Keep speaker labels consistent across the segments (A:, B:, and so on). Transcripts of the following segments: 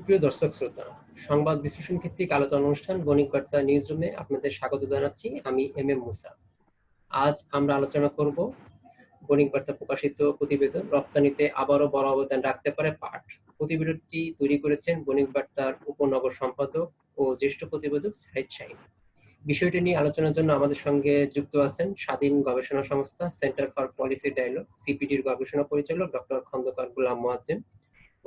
A: সুপ্রিয় দর্শক শ্রোতা, সংবাদ বিশ্লেষণ ভিত্তিক আলোচনা অনুষ্ঠান বণিক বার্তা নিউজ রুমে আপনাদের স্বাগত জানাচ্ছি। আমি এম মুসা। আজ আমরা আলোচনা করব বণিক বার্তা প্রকাশিত প্রতিবেদন রপ্তানিতে আবারও বড় অবদান রাখতে পারে পাট। প্রতিবেদনটি তৈরি করেছেন বণিক বার্তার উপনগর সম্পাদক ও জ্যেষ্ঠ প্রতিবেদক সাইদ শাহীন। বিষয়টি নিয়ে আলোচনার জন্য আমাদের সঙ্গে যুক্ত আছেন স্বাধীন গবেষণা সংস্থা সেন্টার ফর পলিসি ডায়ালগ সিপিডির গবেষণা পরিচালক ডক্টর খন্দকার গোলাম মোয়াজ্জেম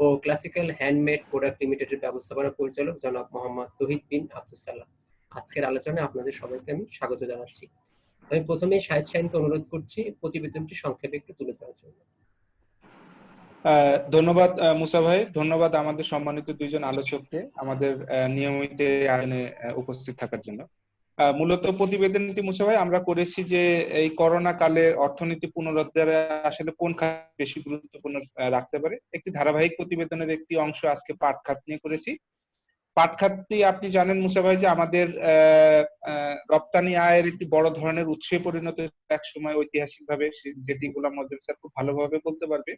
A: ও ক্লাসিক্যাল হ্যান্ডমেড প্রোডাক্ট লিমিটেডের ব্যবস্থাপনা পরিচালক জনাব মোহাম্মদ তৌহিদ বিন আব্দুস সালাম। আজকের আলোচনায় আপনাদের সবাইকে আমি স্বাগত জানাচ্ছি। আমি প্রথমেই সাইদ শাহীনকে অনুরোধ করছি প্রতিবেদনটি সংক্ষেপে একটু তুলে ধরার জন্য।
B: ধন্যবাদ মুসা ভাই, ধন্যবাদ আমাদের সম্মানিত দুইজন আলোচককে আমাদের নিয়মিত আয়োজনে উপস্থিত থাকার জন্য। মূলত প্রতিবেদনটি মুসা ভাই আমরা করেছি যে এই করোনা কালে অর্থনীতি পুনরুদ্ধারে আসলে কোন খাত বেশি গুরুত্বপূর্ণ রাখতে পারে, একটি ধারাবাহিক প্রতিবেদনের একটি অংশ আজকে পাট খাত নিয়ে করেছি। পাট খাতটি আপনি জানেন মুসা ভাই যে আমাদের রপ্তানি আয়ের একটি বড় ধরনের উৎসে পরিণত এক সময় ঐতিহাসিক ভাবে, যেটি গোলাম মোয়াজ্জেম স্যার খুব ভালোভাবে বলতে পারবে।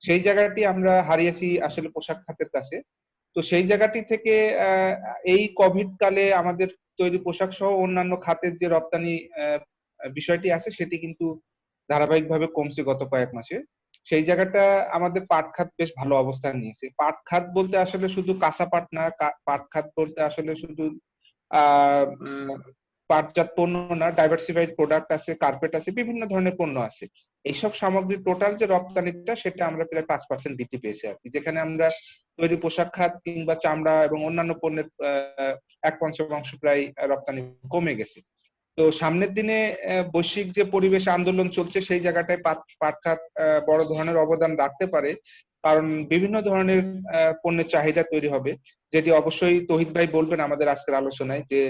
B: সেই জায়গাটি আমরা হারিয়েছি আসলে পোশাক খাতের কাছে। তো সেই জায়গাটি থেকে এই কোভিড কালে আমাদের তৈরি পোশাক সহ অন্যান্য খাতের যে রপ্তানি বিষয়টি আছে সেটি কিন্তু ধারাবাহিকভাবে কমছে গত কয়েক মাসে। সেই জায়গাটা আমাদের পাট খাত বেশ ভালো অবস্থান নিয়েছে। পাট খাত বলতে আসলে শুধু কাঁচা পাট না, পাট খাত বলতে আসলে শুধু আহ পাটজাত পণ্য না, ডাইভার্সিফাইড প্রোডাক্ট আছে, কার্পেট আছে, বিভিন্ন ধরনের পণ্য আছে। এইসব সামগ্রীর টোটাল যে রপ্তানিটা সেটা আমরা প্রায় 5% বৃদ্ধি পেয়েছি আর কি, যেখানে আমরা তৈরি পোশাক খাত কিংবা চামড়া এবং অন্যান্য পণ্যের 1/5 প্রায় রপ্তানি কমে গেছে। তো সামনের দিনে বৈশ্বিক যে পরিবেশ আন্দোলন চলছে সেই জায়গাটায় পাট খাত বড় ধরনের অবদান রাখতে পারে, কারণ বিভিন্ন ধরনের পণ্যের চাহিদা তৈরি হবে, যেটি অবশ্যই তৌহিদ ভাই বলবেন আমাদের আজকের আলোচনায় যে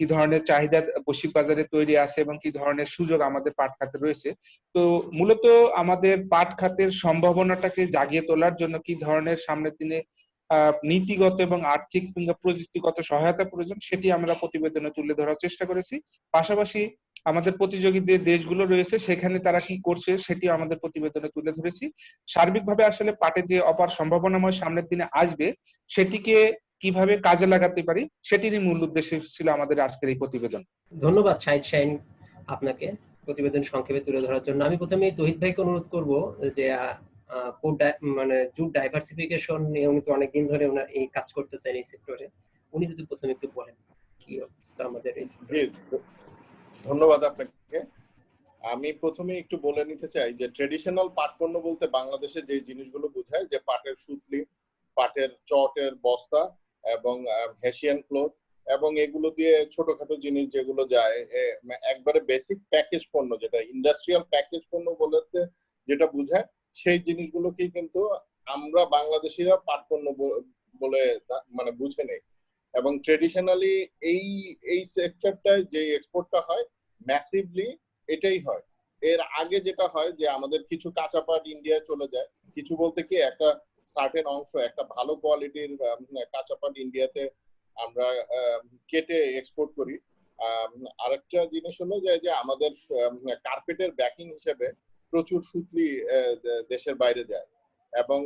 B: কি ধরনের চাহিদা বৈশ্বিক বাজারে তৈরি আছে এবং কি ধরনের সুযোগ আমাদের পাট খাতে রয়েছে। তো মূলত আমাদের পাট খাতের সম্ভাবনাটাকে জাগিয়ে তোলার জন্য কি ধরনের সামনের দিনে নীতিগত এবং আর্থিক কিংবা প্রযুক্তিগত সহায়তা প্রয়োজন সেটি আমরা প্রতিবেদনে তুলে ধরার চেষ্টা করেছি। পাশাপাশি আমাদের প্রতিযোগী যে দেশগুলো রয়েছে সেখানে তারা কি করছে সেটি আমাদের প্রতিবেদনে তুলে ধরেছি। সার্বিকভাবে আসলে পাটের যে অপার সম্ভাবনাময় সামনের দিনে আসবে সেটিকে কিভাবে কাজে লাগাতে পারি সেটিরই মূল উদ্দেশ্য ছিল আমাদের আজকের এই প্রতিবেদন।
A: ধন্যবাদ সাইদ শাহীন আপনাকে প্রতিবেদন সংক্ষেপে তুলে ধরার জন্য। আমি প্রথমে তৌহিদ ভাইকে অনুরোধ করব যে মানে জুট ডাইভার্সিফিকেশন নিয়ে উনি তো অনেকদিন ধরে এই কাজ করতেছেন এই সেক্টরে, উনি যদি প্রথমে একটু বলেন কি অবস্থা আমাদের এই সেক্টরে।
C: ধন্যবাদ আপনাকে। আমি প্রথমে একটু বলে নিতে চাই যে ট্রেডিশনাল পাট পণ্য বলতে বাংলাদেশে যে জিনিসগুলো বোঝায় যে পাটের সুতলি, পাটের চটের বস্তা এবং হেসিয়ান ক্লথ এবং এগুলো দিয়ে ছোটখাটো জিনিস যেগুলো যায়, একবারে বেসিক প্যাকেজ পণ্য, যেটা ইন্ডাস্ট্রিয়াল প্যাকেজ পণ্য বলতে যেটা বোঝায় সেই জিনিসগুলোকেই কিন্তু আমরা বাংলাদেশিরা পাট পণ্য বলে মানে বুঝে নেই। এবং ট্রেডিশনালি এই সেক্টরটায় যে এক্সপোর্টটা হয় ম্যাসিভলি এটাই হয়। এর আগে যেটা হয় যে আমাদের কিছু কাঁচা পাট ইন্ডিয়ায় চলে যায়, কিছু বলতে কি একটা সার্টেন অংশ, একটা ভালো কোয়ালিটির কাঁচা পাট ইন্ডিয়াতে আমরা কেটে এক্সপোর্ট করি। আরেকটা জিনিস হলো যে আমাদের কার্পেটের ব্যাকিং হিসেবে প্রচুর সুতলি দেশের বাইরে যায় এবং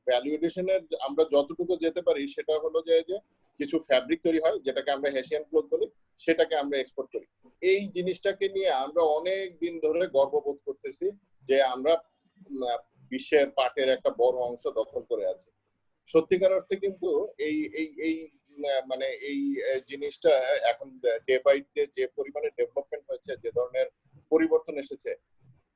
C: ভ্যালু এডিশনের আমরা যতটুকু যেতে পারি সেটা হলো যে কিছু ফ্যাব্রিক তৈরি হয় যেটাকে আমরা হেসিয়ান ক্লথ বলি, সেটাকে আমরা এক্সপোর্ট করি। এই জিনিসটাকে নিয়ে আমরা অনেক দিন ধরে গর্ববোধ করতেছি যে আমরা বিশ্বের পাটের একটা বড় অংশ দখল করে আছি। সত্যিকার অর্থে কিন্তু এই এই এই মানে এই জিনিসটা এখন ডে বাই ডে যে পরিমাণে ডেভেলপমেন্ট হয়েছে, যে ধরনের পরিবর্তন এসেছে,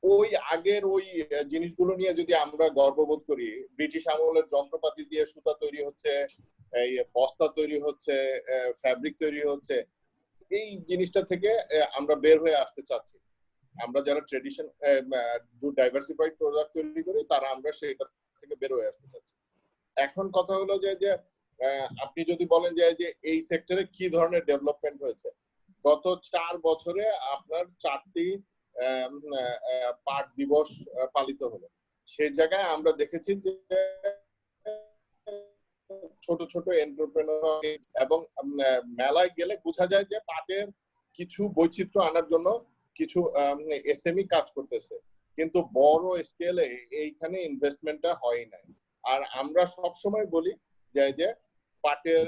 C: ওই আগের ওই জিনিসগুলো নিয়ে যদি আমরা গর্ববোধ করি, ব্রিটিশ আমলের যন্ত্রপাতি দিয়ে সুতা তৈরি হচ্ছে, এই বস্তা তৈরি হচ্ছে, ফ্যাব্রিক তৈরি হচ্ছে, এই জিনিসটা থেকে আমরা বের হয়ে আসতে চাচ্ছি। আমরা যারা ট্রেডিশন ডাইভার্সিফাইড প্রোডাক্ট তৈরি করি তারা আমরা সেটা থেকে বের হয়ে আসতে চাচ্ছি। এখন কথা হলো যে আপনি যদি বলেন যে এই সেক্টরে কি ধরনের ডেভেলপমেন্ট হয়েছে, গত 4 বছরে আপনার 4টি পাট দিবস পালিত হলো। সেই জায়গায় আমরা দেখেছি যে ছোট ছোট এন্টারপ্রেনার এবং মেলায় গেলে বোঝা যায় যে পাটের কিছু বৈচিত্র্য আনার জন্য কিছু এসএমই কাজ করতেছে, কিন্তু বড় স্কেলে এইখানে ইনভেস্টমেন্টটা হয় না। আর আমরা সব সময় বলি যে পাটের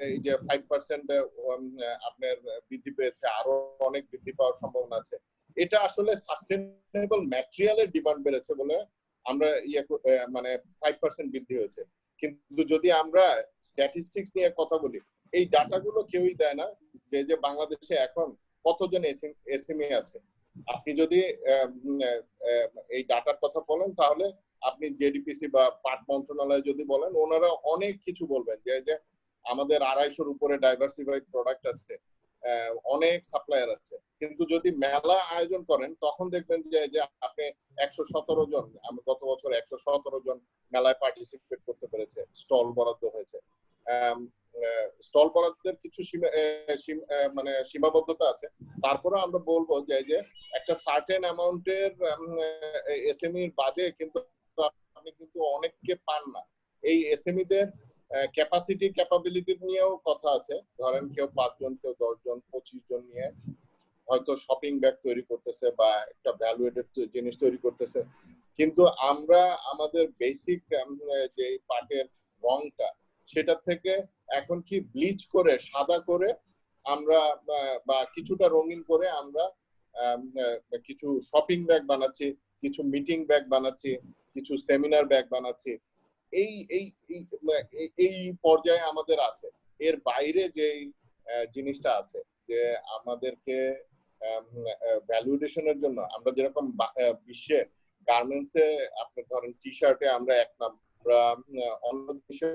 C: এই যে 5% আপনার বৃদ্ধি পেয়েছে, আরো অনেক বৃদ্ধি পাওয়ার সম্ভাবনা আছে। এটা আসলে সাস্টেনেবল ম্যাটেরিয়ালের ডিমান্ড বেড়েছে বলে আমরা মানে 5% বৃদ্ধি হয়েছে। কিন্তু যদি আমরা স্ট্যাটিস্টিক্স নিয়ে কথা বলি, এই ডাটাগুলো কেউই দেয় না যে বাংলাদেশে এখন কতজন এসএমই আছে। আপনি যদি এই ডাটার কথা বলেন তাহলে আপনি জেডিপিসি বা পাট মন্ত্রণালয় যদি বলেন, ওনারা অনেক কিছু বলবেন যে আমাদের 250-র উপরে ডাইভার্সিফাইড প্রোডাক্ট আছে, অনেক সাপ্লায়ার আছে। কিন্তু যদি মেলা আয়োজন করেন তখন দেখবেন যে আপনি 117 জন, আমি গত বছর 117 জন মেলায় পার্টিসিপেট করতে পেরেছে, স্টল বরাদ্দ হয়েছে। স্টল বরাদ্দের কিছু মানে সীমাবদ্ধতা আছে, তারপরে আমরা বলবো যে একটা সার্টেন অ্যামাউন্টের এসএমইর বাদে কিন্তু আপনি কিন্তু অনেককে পান না। এই এসএমইদের ক্যাপাসিটি ক্যাপাবিলিটি নিয়েও কথা আছে। ধরেন কেউ 5 জন, কেউ 10 জন, 25 জন নিয়ে হয়তো শপিং ব্যাগ তৈরি করতেছে বা একটা ভ্যালুয়েটেড জিনিস তৈরি করতেছে, কিন্তু আমরা আমাদের বেসিক যে পাটের রংটা, সেটা থেকে এখন কি ব্লিচ করে সাদা করে আমরা বা কিছুটা রঙিন করে আমরা কিছু শপিং ব্যাগ বানাচ্ছি, কিছু মিটিং ব্যাগ বানাচ্ছি, কিছু সেমিনার ব্যাগ বানাচ্ছি। এই এই এই পর্যায়ে আমাদের আছে। এর বাইরে যে জিনিসটা আছে যে আমাদেরকে ভ্যালুয়েশনের জন্য আমরা যেরকম বিশ্বে গার্মেন্টসে আপনি ধরেন টি শার্টে আমরা এক আমরা অন্য দেশে,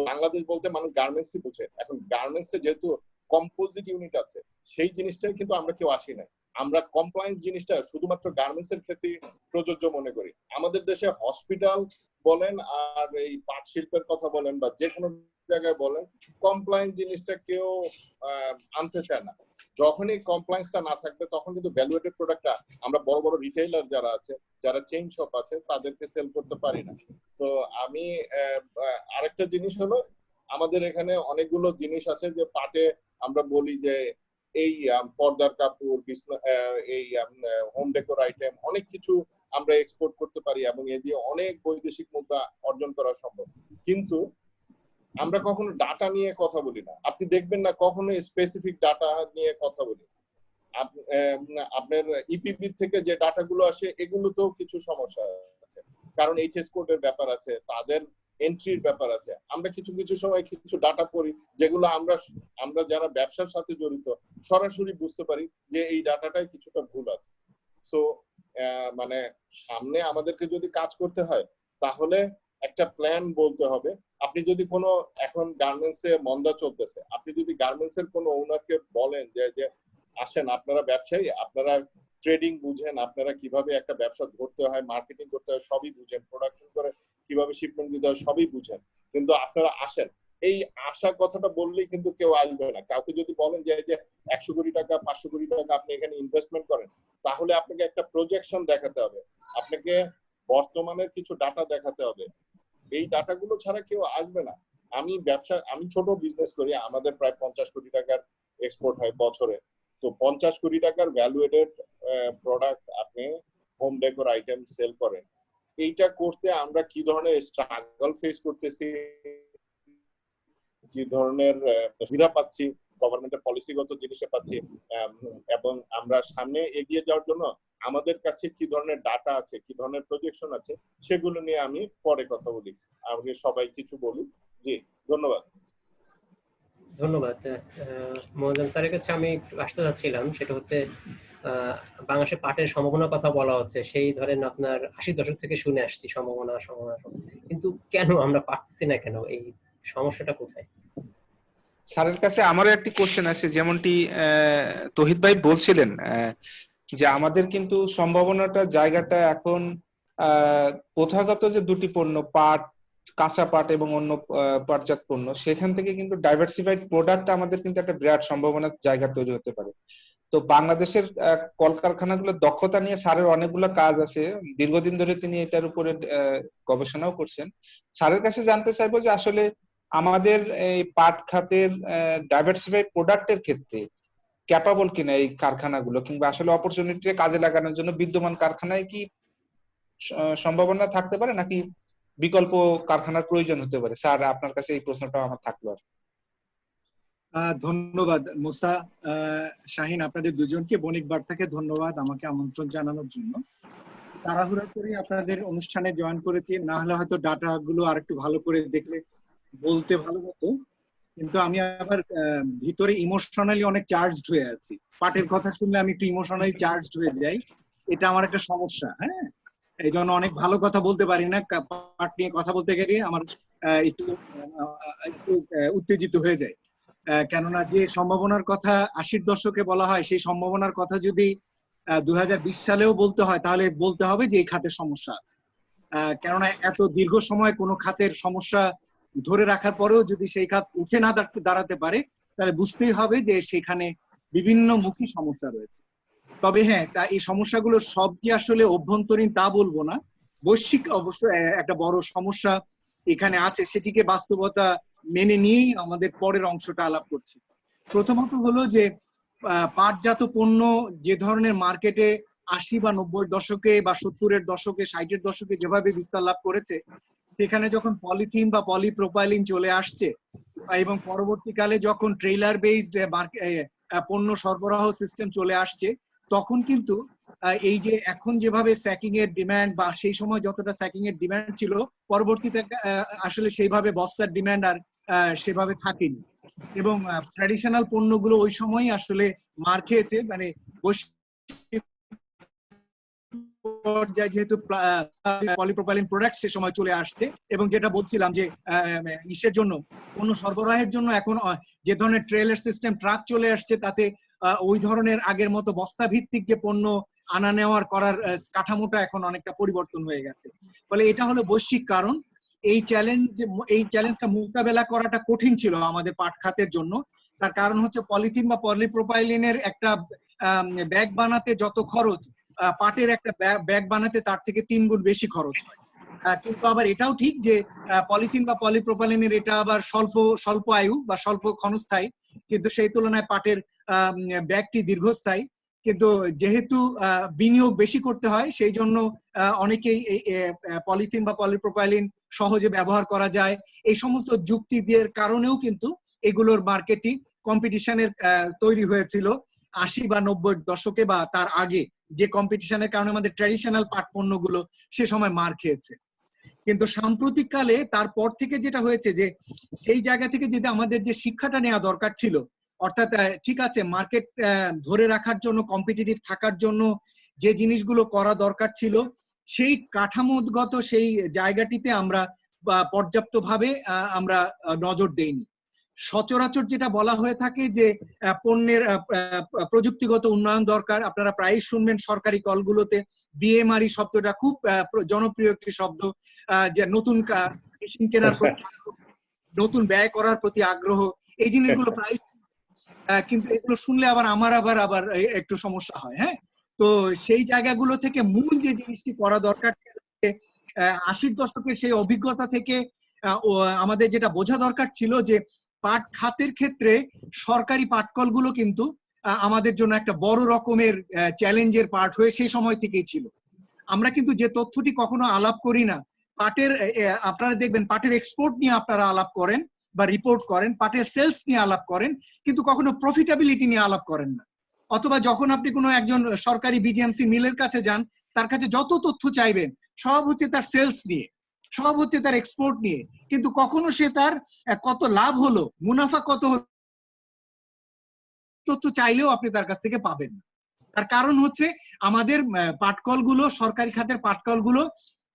C: বাংলাদেশ বলতে মানুষ গার্মেন্টসই বুঝে। এখন গার্মেন্টসে যেহেতু কম্পোজিট ইউনিট আছে, সেই জিনিসটা কিন্তু আমরা কেউ আসি না। আমরা কমপ্লায়েন্স জিনিসটা শুধুমাত্র গার্মেন্টস এর ক্ষেত্রে প্রযোজ্য মনে করি। আমাদের দেশে হসপিটাল বলেন আর এই পাট শিল্পের কথা বলেন বা যে কোনো জায়গায় বলেন, কমপ্লায়েন্স জিনিসটা কেউ আনতে চায় না। যখনই কমপ্লায়েন্সটা না থাকবে তখন কিন্তু ভ্যালুয়েটেড প্রোডাক্টটা আমরা বড় বড় রিটেইলার যারা আছে, যারা চেইন শপ আছে, তাদেরকে সেল করতে পারি না। তো আমি আরেকটা জিনিস হলো, আমাদের এখানে অনেকগুলো জিনিস আছে যে পাটে আমরা বলি যে এই পর্দার কাপড়, এই হোম ডেকোর আইটেম, অনেক কিছু আমরা এক্সপোর্ট করতে পারি এবং এ দিয়ে অনেক বৈদেশিক মুদ্রা অর্জন করা সম্ভব। কিন্তু আমরা কখনো ডাটা নিয়ে কথা বলি না। আপনি দেখবেন না কখনো স্পেসিফিক ডাটা নিয়ে কথা বলি। আপনার ইপিবি থেকে যে ডাটাগুলো আসে এগুলোতেও কিছু সমস্যা আছে, কারণ এইচএস কোডের ব্যাপার আছে, তাদের এন্ট্রির ব্যাপার আছে। আমরা কিছু কিছু সময় কিছু ডাটা পড়ি যেগুলো আমরা যারা ব্যবসার সাথে জড়িত সরাসরি বুঝতে পারি যে এই ডাটাটায় কিছুটা ভুল আছে। সো মানে সামনে আমাদেরকে যদি কাজ করতে হয় তাহলে একটা প্ল্যান বলতে হবে। আপনি যদি কোনো এখন গার্মেন্টসে মন্দা চলতেছে, আপনি যদি গার্মেন্টসের কোনো ওনারকে বলেন যে আসেন, আপনারা ব্যবসায়ী, আপনারা ট্রেডিং বুঝেন, আপনারা কিভাবে একটা ব্যবসা ধরতে হয়, মার্কেটিং করতে হয় সবই বুঝেন, প্রোডাকশন করে কিভাবে শিপমেন্ট দিতে হয় সবই বুঝেন, কিন্তু আপনারা আসেন, এই আশা কথাটা বললেই কিন্তু কেউ আসবে না। কাউকে যদি বলেন যে 100 কোটি টাকা 500 কোটি টাকা আপনি এখানে ইনভেস্টমেন্ট করেন, তাহলে আপনাকে একটা প্রজেকশন দেখাতে হবে, আপনাকে বর্তমানের কিছু ডাটা দেখাতে হবে। এই ডাটাগুলো ছাড়া কেউ আসবে না। আমি ছোট বিজনেস করি, আমাদের প্রায় 50 কোটি টাকার এক্সপোর্ট হয় বছরে। তো 50 কোটি টাকার ভ্যালুয়েটেড প্রোডাক্ট আপনি হোম ডেকোর আইটেম সেল করেন, এইটা করতে আমরা কি ধরনের স্ট্রাগল ফেস করতেছি, কি ধরনের সুবিধা পাচ্ছি, গভর্নমেন্টের পলিসিগত জিনিসে পাচ্ছি, এবং আমরা সামনে এগিয়ে যাওয়ার জন্য আমাদের কাছে কি ধরনের ডাটা আছে, কি ধরনের প্রজেকশন আছে, সেগুলো নিয়ে আমি পরে কথা বলি। আমাকে সবাই কিছু বলুন। জি, ধন্যবাদ।
A: ধন্যবাদ। মোহাম্মদ স্যারের কাছে আমি আসতে চাচ্ছিলাম, সেটা হচ্ছে বাংলাদেশে পাটের সম্ভাবনার কথা বলা হচ্ছে, সেই ধরেন আপনার 80 দশক থেকে শুনে আসছি সম্ভাবনা সম্ভাবনা, কিন্তু কেন আমরা পাচ্ছি না, কেন, এই সমস্যাটা কোথায়?
B: স্যারের কাছে আমারও একটি কোশ্চেন আছে, যেমনটি তহিদ ভাই বলছিলেন যে আমাদের কিন্তু সম্ভাবনাটা জায়গাটা এখন প্রথাগত যে দুটি পণ্য, পাট, কাঁচা পাট এবং অন্য পাটজাত পণ্য, সেখান থেকে কিন্তু ডাইভার্সিফাইড প্রোডাক্ট আমাদের কিন্তু একটা বিরাট সম্ভাবনার জায়গা তৈরি হতে পারে। তো বাংলাদেশের কলকারখানাগুলোর দক্ষতা নিয়ে স্যারের অনেকগুলো কাজ আছে, দীর্ঘদিন ধরে তিনি এটার উপরে গবেষণাও করছেন। স্যারের কাছে জানতে চাইবো যে আসলে আমাদের এই পাট খাতের ডাইভার্সিফাইড প্রোডাক্টের ক্ষেত্রে ক্যাপাবল কিনা এই কারখানাগুলো, কিংবা আসলে অপরচুনিটি কাজে লাগানোর জন্য বিদ্যমান কারখানায় কি সম্ভাবনা থাকতে পারে, নাকি বিকল্প কারখানার প্রয়োজন হতে পারে? স্যার, আপনার কাছে এই প্রশ্নটা আমার থাকলো।
D: ধন্যবাদ মুসা, শাহিন, আপনাদের দুজনকে বণিক বার্তাকে ধন্যবাদ আমাকে আমন্ত্রণ জানানোর জন্য। তাড়াহুড়া করে আপনাদের অনুষ্ঠানে জয়েন করেছি, না হলে হয়তো ডাটা গুলো আর একটু ভালো করে দেখলে বলতে ভালো হতো, কিন্তু আমি আবার ভিতরে ইমোশনালি অনেক চার্জড হয়ে আছি। পাটের কথা শুনলে আমি একটু ইমোশনালি চার্জড হয়ে যাই, এটা আমার একটা সমস্যা। হ্যাঁ, এই জন্য অনেক ভালো কথা বলতে পারি না, পাট নিয়ে কথা বলতে গেলে আমার একটু উত্তেজিত হয়ে যায়। কেননা যে সম্ভাবনার কথা 80-র দশকে বলা হয়, সেই সম্ভাবনার কথা যদি 2020 সালেও বলতে হয়, তাহলে বলতে হবে যে এই খাতের সমস্যা আছে। কেননা এত দীর্ঘ সময় কোনো খাতের সমস্যা ধরে রাখার পরেও যদি সেই খাত উঠে না দাঁড়াতে পারে, তাহলে বুঝতেই হবে যে সেখানে বিভিন্ন মুখী সমস্যা রয়েছে। তবে হ্যাঁ, তা এই সমস্যাগুলো সব যে আসলে অভ্যন্তরীণ তা বলবো না, বৈশ্বিক অবশ্য একটা বড় সমস্যা এখানে আছে, সেটিকে বাস্তবতা মেনে নিয়েই আমাদের পরের অংশটা আলাপ করছি। প্রথমত হলো যে পাটজাত পণ্য যে ধরনের মার্কেটে 80 বা 90-এর দশকে বা 70-এর দশকে 60-এর দশকে যেভাবে বিস্তার লাভ করেছে, সেখানে যখন পলিথিন বা পলিপ্রোপাইলিন চলে আসছে এবং পরবর্তীকালে যখন ট্রেইলার বেসড পণ্য সরবরাহ সিস্টেম চলে আসছে, তখন কিন্তু এই যে এখন যেভাবে স্যাকিং এর ডিমান্ড বা সেই সময় যতটা স্যাকিং এর ডিমান্ড ছিল, পরবর্তীতে আসলে সেইভাবে বস্তার ডিমান্ড আর সেভাবে থাকেনি, এবং ট্র্যাডিশনাল পণ্যগুলো ওই সময় আসলে মার খেয়েছে। মানে পর্যায়ে যেহেতু পলিপ্রোপাইলিন প্রোডাক্ট সে সময় চলে আসছে, এবং যেটা বলছিলাম যে ইসের জন্য পণ্য সরবরাহের জন্য এখন যে ধরনের ট্রেলার সিস্টেম ট্রাক চলে আসছে, তাতে ওই ধরনের আগের মতো বস্তা ভিত্তিক যে পণ্য আনা নেওয়ার করার কাঠামোটা এখন অনেকটা পরিবর্তন হয়ে গেছে। ফলে এটা হলো বৈশ্বিক কারণ। এই চ্যালেঞ্জটা মোকাবেলা করাটা কঠিন ছিল আমাদের পাট খাতের জন্য। তার কারণ হচ্ছে পলিথিন বা পলিপ্রোপাইলিনের একটা ব্যাগ বানাতে যত খরচ, পাটের একটা ব্যাগ বানাতে তার থেকে 3 গুণ বেশি খরচ হয়। কিন্তু আবার এটাও ঠিক যে পলিথিন বা পলিপ্রোপাইলিনের এটা আবার স্বল্প আয়ু বা স্বল্প ক্ষণস্থায়ী, কিন্তু সেই তুলনায় পাটের ব্যাগটি দীর্ঘস্থায়ী। কিন্তু যেহেতু বিনিয়োগ বেশি করতে হয়, সেই জন্য অনেকেই পলিথিন বা পলিপ্রোপাইলিন সহজে ব্যবহার করা যায়, এই সমস্ত যুক্তি দিয়ে কারণেও কিন্তু এগুলোর মার্কেটিং কম্পিটিশনের তৈরি হয়েছিল 80 বা 90-এর দশকে বা তার আগে, যে কম্পিটিশনের কারণে আমাদের ট্র্যাডিশনাল পাট পণ্যগুলো সে সময় মার খেয়েছে। কিন্তু সাম্প্রতিক কালে তারপর থেকে যেটা হয়েছে যে সেই জায়গা থেকে যদি আমাদের যে শিক্ষাটা নেওয়া দরকার ছিল, অর্থাৎ ঠিক আছে মার্কেট ধরে রাখার জন্য, কম্পিটিটিভ থাকার জন্য যে জিনিসগুলো করা দরকার ছিল, সেই কাঠামোগত সেই জায়গাটিতে আমরা পর্যাপ্তভাবে আমরা নজর দেইনি। সচরাচর যেটা বলা হয়ে থাকে যে পণ্যের প্রযুক্তিগত উন্নয়ন দরকার। আপনারা প্রায়ই শুনবেন সরকারি কলগুলোতে বিএমআরই শব্দটা খুব জনপ্রিয় একটি শব্দ, যে নতুন মেশিন কেনার প্রতি, নতুন ব্যয় করার প্রতি আগ্রহ, এই জিনিসগুলো প্রায়, কিন্তু এগুলো শুনলে আমার আবার একটু সমস্যা হয়। হ্যাঁ, তো সেই জায়গাগুলো থেকে মূল যে জিনিসটি করা দরকার, 80-র দশকের সেই অভিজ্ঞতা থেকে আমাদের যেটা বোঝা দরকার ছিল যে পাট খাতের ক্ষেত্রে সরকারি পাটকলগুলো কিন্তু আমাদের জন্য একটা বড় রকমের চ্যালেঞ্জের পার্ট হয়ে সেই সময় থেকেই ছিল। আমরা কিন্তু যে তথ্যটি কখনো আলাপ করি না, পাটের আপনারা দেখবেন পাটের এক্সপোর্ট নিয়ে আপনারা আলাপ করেন বা রিপোর্ট করেন, পাটের সেলস নিয়ে আলাপ করেন, কিন্তু কখনো প্রফিটেবিলিটি নিয়ে আলাপ করেন না। অথবা যখন আপনি কোনো একজন সরকারি বিজিএমসি মিলের কাছে যান, তার কাছে যত তথ্য চাইবেন সব হচ্ছে তার সেলস নিয়ে, সব হচ্ছে তার এক্সপোর্ট নিয়ে, কিন্তু কখনো সে তার কত লাভ হলো, মুনাফা কত তথ্য চাইলেও আপনি তার কাছ থেকে পাবেন না। তার কারণ হচ্ছে আমাদের পাটকলগুলো, সরকারি খাতের পাটকলগুলো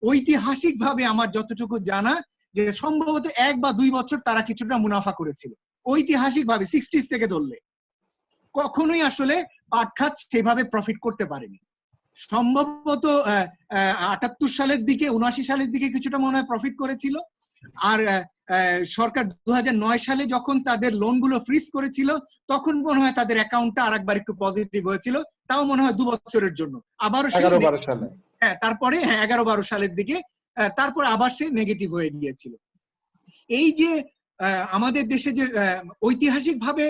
D: ঐতিহাসিকভাবে আমার যতটুকু জানা যে সম্ভবত 1 বা 2 বছর তারা কিছুটা মুনাফা করেছিল, ঐতিহাসিকভাবে 60s থেকে ধরলে। কখনোই আসলে পাট খাত সেভাবে প্রফিট করতে পারেনি। সম্ভবত 78 সালের দিকে, 79 সালের দিকে কিছুটা মনে হয় প্রফিট করেছিল। আর সরকার 2009 সালে যখন তাদের লোনগুলো ফ্রিজ করেছিল, তখন মনে হয় তাদের অ্যাকাউন্টটা আরেকবার একটু পজিটিভ হয়েছিল, তাও মনে হয় 2 বছরের জন্য। আবারও
B: 11-12 সালে,
D: হ্যাঁ, তারপরে 11-12 সালের দিকে তারপর আবার সে নেগেটিভ হয়ে গিয়েছিল। এই যে আমাদের দেশে যে ঐতিহাসিকভাবে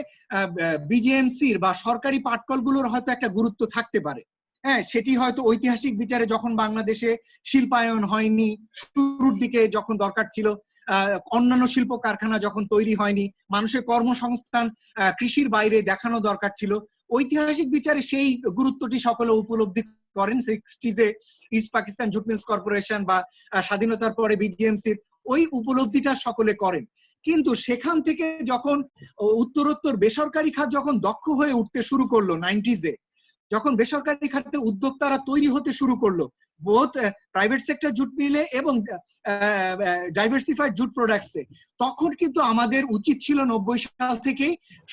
D: বিজিএমসির বা সরকারি পাটকলগুলোর হয়তো একটা গুরুত্ব থাকতে পারে, হ্যাঁ, সেটি হয়তো ঐতিহাসিক বিচারে যখন বাংলাদেশে শিল্পায়ন হয়নি, শুরুর দিকে যখন দরকার ছিল, অন্যান্য শিল্প কারখানা যখন তৈরি হয়নি, মানুষের কর্মসংস্থান কৃষির বাইরে দেখানো দরকার ছিল, ঐতিহাসিক বিচারে সেই গুরুত্বটি সকলে উপলব্ধি করেন। 60s East Pakistan Jute Mills Corporation বা স্বাধীনতার পরে বিজিএমসির ওই উপলব্ধিটা সকলে করেন। কিন্তু সেখান থেকে যখন উত্তরোত্তর বেসরকারি খাত যখন দক্ষ হয়ে উঠতে শুরু করলো 90s, যখন বেসরকারি খাতে উদ্যোক্তারা তৈরি হতে শুরু করলো, বোথ প্রাইভেট সেক্টর জুট মিলে এবং ডাইভার্সিফাইড জুট প্রোডাক্টসে, তখন কিন্তু আমাদের উচিত ছিল 90 সাল থেকে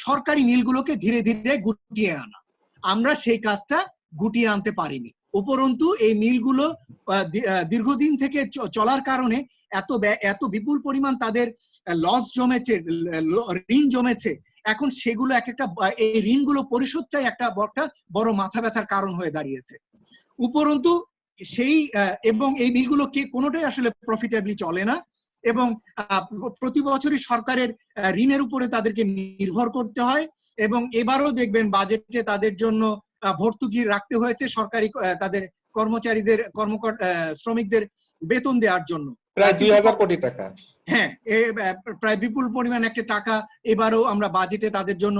D: সরকারি মিলগুলোকে ধীরে ধীরে গুটিয়ে আনা। আমরা সেই কাজটা গুটিয়ে আনতে পারিনি। উপরন্তু এই মিলগুলো দীর্ঘদিন থেকে চলার কারণে এত বিপুল পরিমাণ তাদের লস জমেছে, ঋণ জমেছে, এখন সেগুলো এই ঋণগুলো পরিশোধটাই একটা বড় মাথা ব্যথার কারণ হয়ে দাঁড়িয়েছে। উপরন্তু সেই এবং এই মিলগুলো কোনোটাই আসলে প্রফিটেবলি চলে না এবং প্রতি বছরই সরকারের ঋণের উপরে তাদেরকে নির্ভর করতে হয়। এবং এবারও দেখবেন বাজেটে তাদের জন্য ভর্তুকি রাখতে হয়েছে সরকারি তাদের কর্মচারীদের শ্রমিকদের বেতন দেওয়ার জন্য
B: প্রায় 2000 কোটি টাকা।
D: হ্যাঁ, প্রায় বিপুল পরিমাণ একটা টাকা এবারও আমরা বাজেটে তাদের জন্য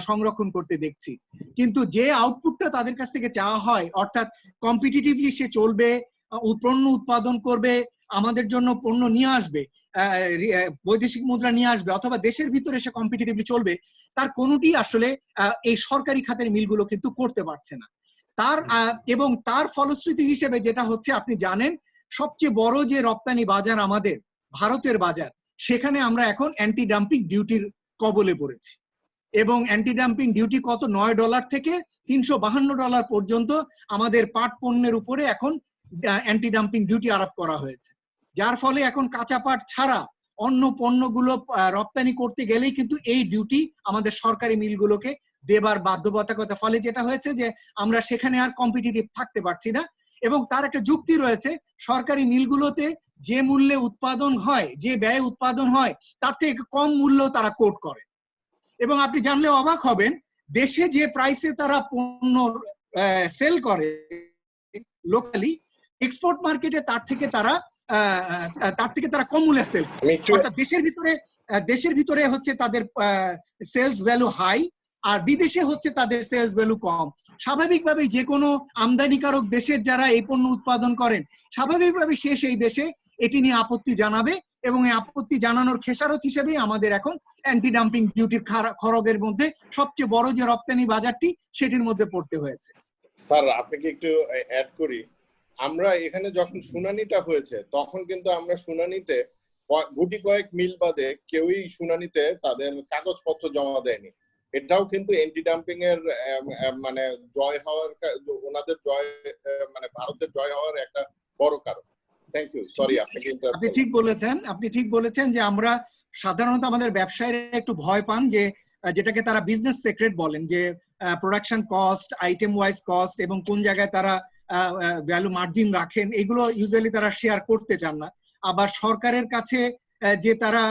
D: সংরক্ষণ করতে দেখছি। কিন্তু যে আউটপুটটা তাদের কাছ থেকে চাওয়া হয়, অর্থাৎ কম্পিটিটিভলি সে চলবে, পণ্য উৎপাদন করবে, আমাদের জন্য পণ্য নিয়ে আসবে, বৈদেশিক মুদ্রা নিয়ে আসবে, অথবা দেশের ভিতরে সে কম্পিটিটিভলি চলবে, তার কোনোটি আসলে এই সরকারি খাতের মিলগুলো কিন্তু করতে পারছে না। এবং তার ফলশ্রুতি হিসেবে যেটা হচ্ছে, আপনি জানেন সবচেয়ে বড় যে রপ্তানি বাজার আমাদের ভারতের বাজার, সেখানে আমরা এখন অ্যান্টি ডাম্পিং ডিউটির কবলে পড়েছি। এবং অ্যান্টি ডাম্পিং ডিউটি কত $9 থেকে $352 পর্যন্ত আমাদের পাট পণ্যের উপরে এখন অ্যান্টি ডাম্পিং ডিউটি আরোপ করা হয়েছে, যার ফলে এখন কাঁচা পাট ছাড়া অন্য পণ্যগুলো রপ্তানি করতে গেলেই কিন্তু এই ডিউটি আমাদের সরকারি মিলগুলোকে দেবার বাধ্যবাধকতা। ফলে যেটা হয়েছে যে আমরা সেখানে আর কম্পিটিটিভ থাকতে পারছি না। এবং তার একটা যুক্তি রয়েছে, সরকারি মিলগুলোতে যে মূল্যে উৎপাদন হয়, যে ব্যয় উৎপাদন হয়, তার থেকে কম মূল্য তারা কোট করে। এবং আপনি জানলে অবাক হবেন, দেশে যে প্রাইসে তারা পণ্য সেল করে লোকালি, এক্সপোর্ট মার্কেটে তার থেকে তারা কম মূল্যে সেল করে। অর্থাৎ দেশের ভিতরে হচ্ছে তাদের সেলস ভ্যালু হাই, আর বিদেশে হচ্ছে তাদের সেলস ভ্যালু কম। স্বাভাবিকভাবেই যে কোনো আমদানিকারক দেশের যারা এই পণ্য উৎপাদন করেন, স্বাভাবিকভাবেই সেই দেশে এটি নিয়ে আপত্তি জানাবে, এবং এই আপত্তি জানানোর খেসারত হিসেবেই আমাদের এখন অ্যান্টি ডাম্পিং ডিউটির খড়গের মধ্যে সবচেয়ে বড় যে রপ্তানি বাজারটি, সেটির মধ্যে পড়তে হয়েছে।
C: স্যার, আপনাকে একটু অ্যাড করি, আমরা এখানে যখন শুনানিটা হয়েছে, তখন কিন্তু আমরা শুনানিতে গুটি কয়েক মিল বাদে কেউই শুনানিতে তাদের কাগজপত্র জমা দেয়নি। এটাও কিন্তু অ্যান্টি ডাম্পিং এর মানে জয় হওয়ার, ওনাদের জয়, মানে ভারতের জয় হওয়ার একটা বড় কারণ। থ্যাংক ইউ, সরি আপনাকে।
D: আপনি ঠিক বলেছেন যে আমরা সাধারণত আমাদের ব্যবসায়ীরা একটু ভয় পান, যে যেটাকে তারা বিজনেস সিক্রেট বলেন, যে production cost, item wise cost এবং কোন জায়গায় তারা ভ্যালু মার্জিন রাখেন, এগুলো ইউজুয়ালি তারা শেয়ার করতে চান না। আবার সরকারের কাছে যে তারা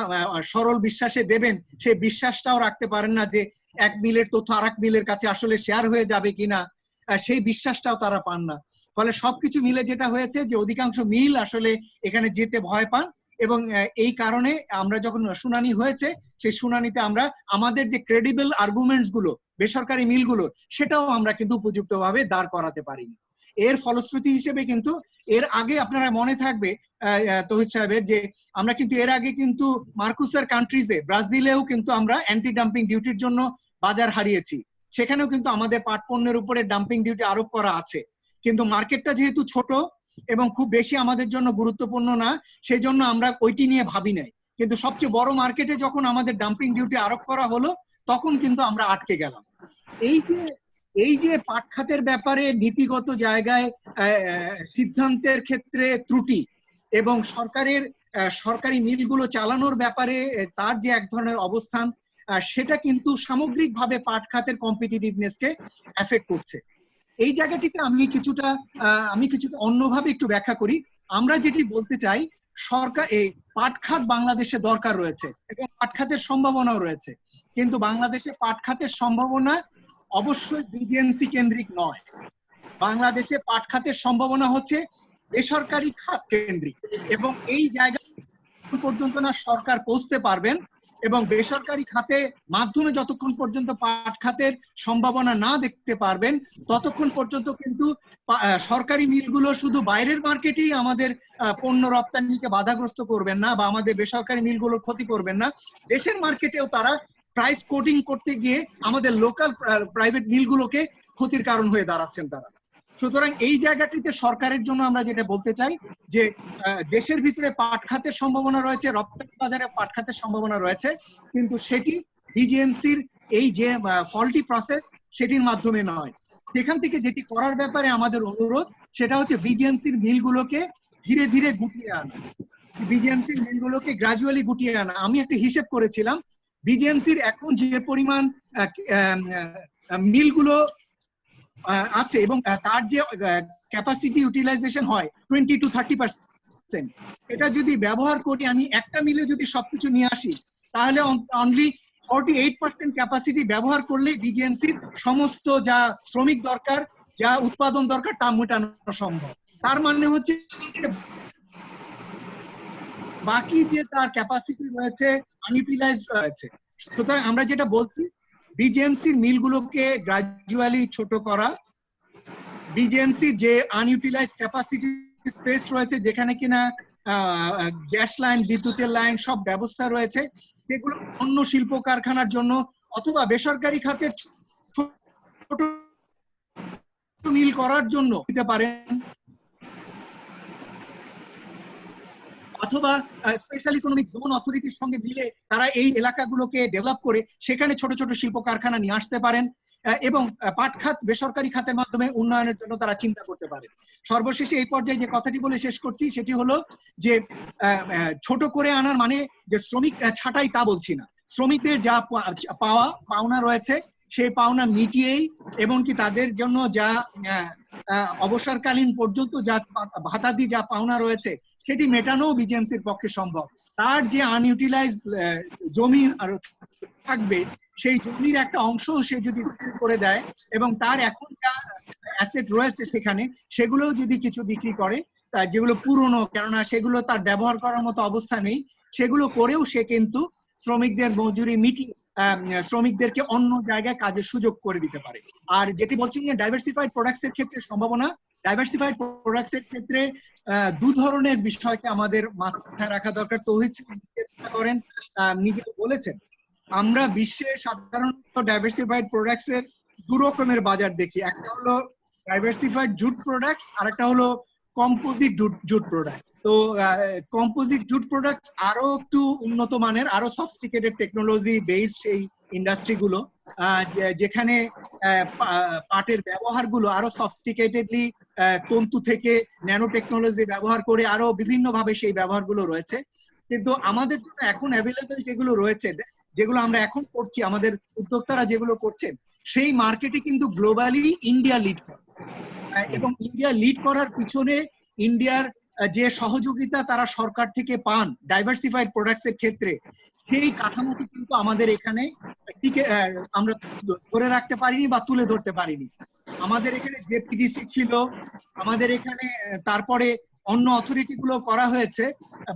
D: সরল বিশ্বাসে দেবেন, সেই বিশ্বাসটাও রাখতে পারেন না যে এক মিলের তথ্য আরেক মিলের কাছে আসলে শেয়ার হয়ে যাবে কিনা, সেই বিশ্বাসটাও তারা পান না। ফলে সবকিছু মিলে যেটা হয়েছে যে অধিকাংশ মিল আসলে এখানে যেতে ভয় পান। এবং এই কারণে আমরা যখন শুনানি হয়েছে, সেই শুনানিতে আমরা আমাদের যে ক্রেডিবল আর্গুমেন্টস গুলো বেসরকারি মিলগুলো, সেটাও আমরা কিন্তু উপযুক্তভাবে দাঁড় করাতে পারিনি। এর ফলশ্রুতি হিসেবে কিন্তু এর আগে আপনারা মনে থাকবে তৌহিদ সাহেবের, যে আমরা কিন্তু এর আগে কিন্তু মার্কুসার কান্ট্রিজে, ব্রাজিলেও কিন্তু আমরা অ্যান্টি ডাম্পিং ডিউটির জন্য বাজার হারিয়েছি। সেখানেও কিন্তু আমাদের পাট পণ্যের উপরে ডাম্পিং ডিউটি আরোপ করা আছে, কিন্তু মার্কেটটা যেহেতু ছোট এবং খুব বেশি আমাদের জন্য গুরুত্বপূর্ণ না, সেই জন্য আমরা ওইটি নিয়ে ভাবি নাই। কিন্তু সবচেয়ে বড় মার্কেটে যখন আমাদের ডাম্পিং ডিউটি আরোপ করা হলো, তখন কিন্তু আমরা আটকে গেলাম। এই যে পাট খাতের ব্যাপারে নীতিগত জায়গায় সিদ্ধান্তের ক্ষেত্রে ত্রুটি এবং সরকারি মিলগুলো চালানোর ব্যাপারে তার যে এক ধরনের অবস্থান, সেটা কিন্তু সামগ্রিকভাবে পাট খাতের কম্পিটিটিভনেসকে এফেক্ট করছে। এই জায়গাটিতে আমি কিছুটা অন্যভাবে একটু ব্যাখ্যা করি। আমরা যেটি বলতে চাই, সরকার এই পাট খাত বাংলাদেশে দরকার রয়েছে এবং পাট খাতের সম্ভাবনাও রয়েছে, কিন্তু বাংলাদেশে পাট খাতের সম্ভাবনা অবশ্যই বিজিএমসি কেন্দ্রিক নয়। বাংলাদেশে পাট খাতের সম্ভাবনা হচ্ছে বেসরকারি খাত কেন্দ্রিক, এবং এই জায়গা পর্যন্ত না সরকার পৌঁছতে পারবেন এবং বেসরকারি খাতে মাধ্যমে যতক্ষণ পর্যন্ত পাট খাতের সম্ভাবনা না দেখতে পারবেন ততক্ষণ পর্যন্ত কিন্তু সরকারি মিলগুলো শুধু বাইরের মার্কেটেই আমাদের পণ্য রপ্তানিকে বাধাগ্রস্ত করবেন না বা আমাদের বেসরকারি মিলগুলোর ক্ষতি করবেন না, দেশের মার্কেটেও তারা প্রাইস কোটিং করতে গিয়ে আমাদের লোকাল প্রাইভেট মিলগুলোকে ক্ষতির কারণ হয়ে দাঁড়াচ্ছেন তারা। সুতরাং এই জায়গাটিতে সরকারের জন্য আমরা যেটা বলতে চাই যে দেশের ভিতরে পাট খাতের সম্ভাবনা রয়েছে, রপ্তানি বাজারে পাট খাতের সম্ভাবনা রয়েছে, কিন্তু সেটি ডিজিএমসির এই যে ফল্টি প্রসেস সেটির মাধ্যমে নয়। সেখান থেকে যেটি করার ব্যাপারে আমাদের অনুরোধ সেটা হচ্ছে বিজিএমসির মিলগুলোকে ধীরে ধীরে গুটিয়ে আনা, বিজিএমসির মিলগুলোকে গ্রাজুয়ালি গুটিয়ে আনা। আমি একটা হিসেব করেছিলাম, বিজিএমসির এখন যে পরিমাণ মিলগুলো আছে এবং তার যে ক্যাপাসিটি ইউটিলাইজেশন হয় 20 to 30%, এটা যদি ব্যবহার করি, আমি একটা মিলে যদি সবকিছু নিয়ে আসি তাহলে অনলি 48% ক্যাপাসিটি ব্যবহার করলেই বিজিএমসির সমস্ত যা শ্রমিক দরকার, যা উৎপাদন দরকার তা মেটানো সম্ভব। তার মানে হচ্ছে বাকি যে তার ক্যাপাসিটি রয়েছে আনইউটিলাইজড রয়েছে। সুতরাং আমরা যেটা বলছি বিজিএমসির মিলগুলোকে গ্রাজুয়ালি ছোট করা, বিজিএমসি যে আনইউটিলাইজড ক্যাপাসিটি স্পেস রয়েছে যেখানে কিনা গ্যাস লাইন, বিদ্যুতের লাইন সব ব্যবস্থা রয়েছে, সেগুলো অন্য শিল্প কারখানার জন্য অথবা বেসরকারি খাতের ছোট মিল করার জন্য দিতে পারেন, অথবা স্পেশাল ইকোনমিক জোন অথরিটির সঙ্গে মিলে তারা এই এলাকাগুলোকে ডেভেলপ করে সেখানে ছোট ছোট শিল্প কারখানা নিয়ে আসতে পারেন এবং পাট খাত বেসরকারি খাতের মাধ্যমে উন্নয়নের জন্য তারা চিন্তা করতে পারে। সর্বশেষে এই পর্যায়ে যে কথাটি বলে শেষ করছি সেটি হলো যে ছোট করে আনার মানে যে শ্রমিক ছাঁটাই তা বলছি না, শ্রমিকদের যা পাওনা রয়েছে সেই পাওনা মিটিয়েই এবং কি তাদের জন্য যা অবসরকালীন পর্যন্ত যা ভাতাদি যা পাওনা রয়েছে সেটি মেটানো বিজিএমসির পক্ষে সম্ভব। তার যে আনইউটিলাইজ জমি আর থাকবে সেই জমির একটা অংশ সে যদি করে দেয় এবং তার এখন যা অ্যাসেট রয়েছে সেখানে সেগুলো যদি কিছু বিক্রি করে, যেগুলো পুরনো, কেননা সেগুলো তার ব্যবহার করার মতো অবস্থা নেই, সেগুলো করেও সে কিন্তু শ্রমিকদের মজুরি মিটিয়ে শ্রমিকদেরকে অন্য জায়গায় কাজের সুযোগ করে দিতে পারে। আর যেটি বলছি যে ডাইভার্সিফাইড প্রোডাক্টস এর ক্ষেত্রে সম্ভাবনা, ডাইভার্সিফাইড প্রোডাক্টস এর ক্ষেত্রে দু ধরনের বিষয়কে আমাদের মাথায় রাখা দরকার। তৌহিদ চেষ্টা করেন, নিজে বলেছেন আমরা বিশ্বে সাধারণত ডাইভার্সিফাইড প্রোডাক্টস এর দু রকমের বাজার দেখি, একটা হলো ডাইভার্সিফাইড জুট প্রোডাক্টস আর একটা হলো কম্পোজিট জুট প্রোডাক্ট। তো কম্পোজিট জুট প্রোডাক্টস আরো একটু উন্নত মানের, আরো সফিস্টিকেটেড টেকনোলজি বেসড সেই ইন্ডাস্ট্রি গুলো, যেখানে পাটের ব্যবহার গুলো আরো সফিস্টিকেটেডলি তন্তু থেকে ন্যানো টেকনোলজি ব্যবহার করে আরো বিভিন্ন ভাবে সেই ব্যবহার গুলো রয়েছে। কিন্তু আমাদের জন্য এখন অ্যাভেলেবল যেগুলো রয়েছে, যেগুলো আমরা এখন করছি, আমাদের উদ্যোক্তারা যেগুলো করছেন, সেই মার্কেটে কিন্তু গ্লোবালি ইন্ডিয়া লিড করে এবং ইন্ডিয়া লিড করার পিছনে ইন্ডিয়ার যে সহযোগিতা তারা সরকার থেকে পান ডাইভার্সিফাইড প্রোডাক্টস এর ক্ষেত্রে, সেই কাঠামোটি কিন্তু আমাদের এখানে আমরা ধরে রাখতে পারিনি বা তুলে ধরতে পারিনি। আমাদের এখানে যে পিডিসি ছিল, আমাদের এখানে তারপরে অন্য অথরিটি গুলো করা হয়েছে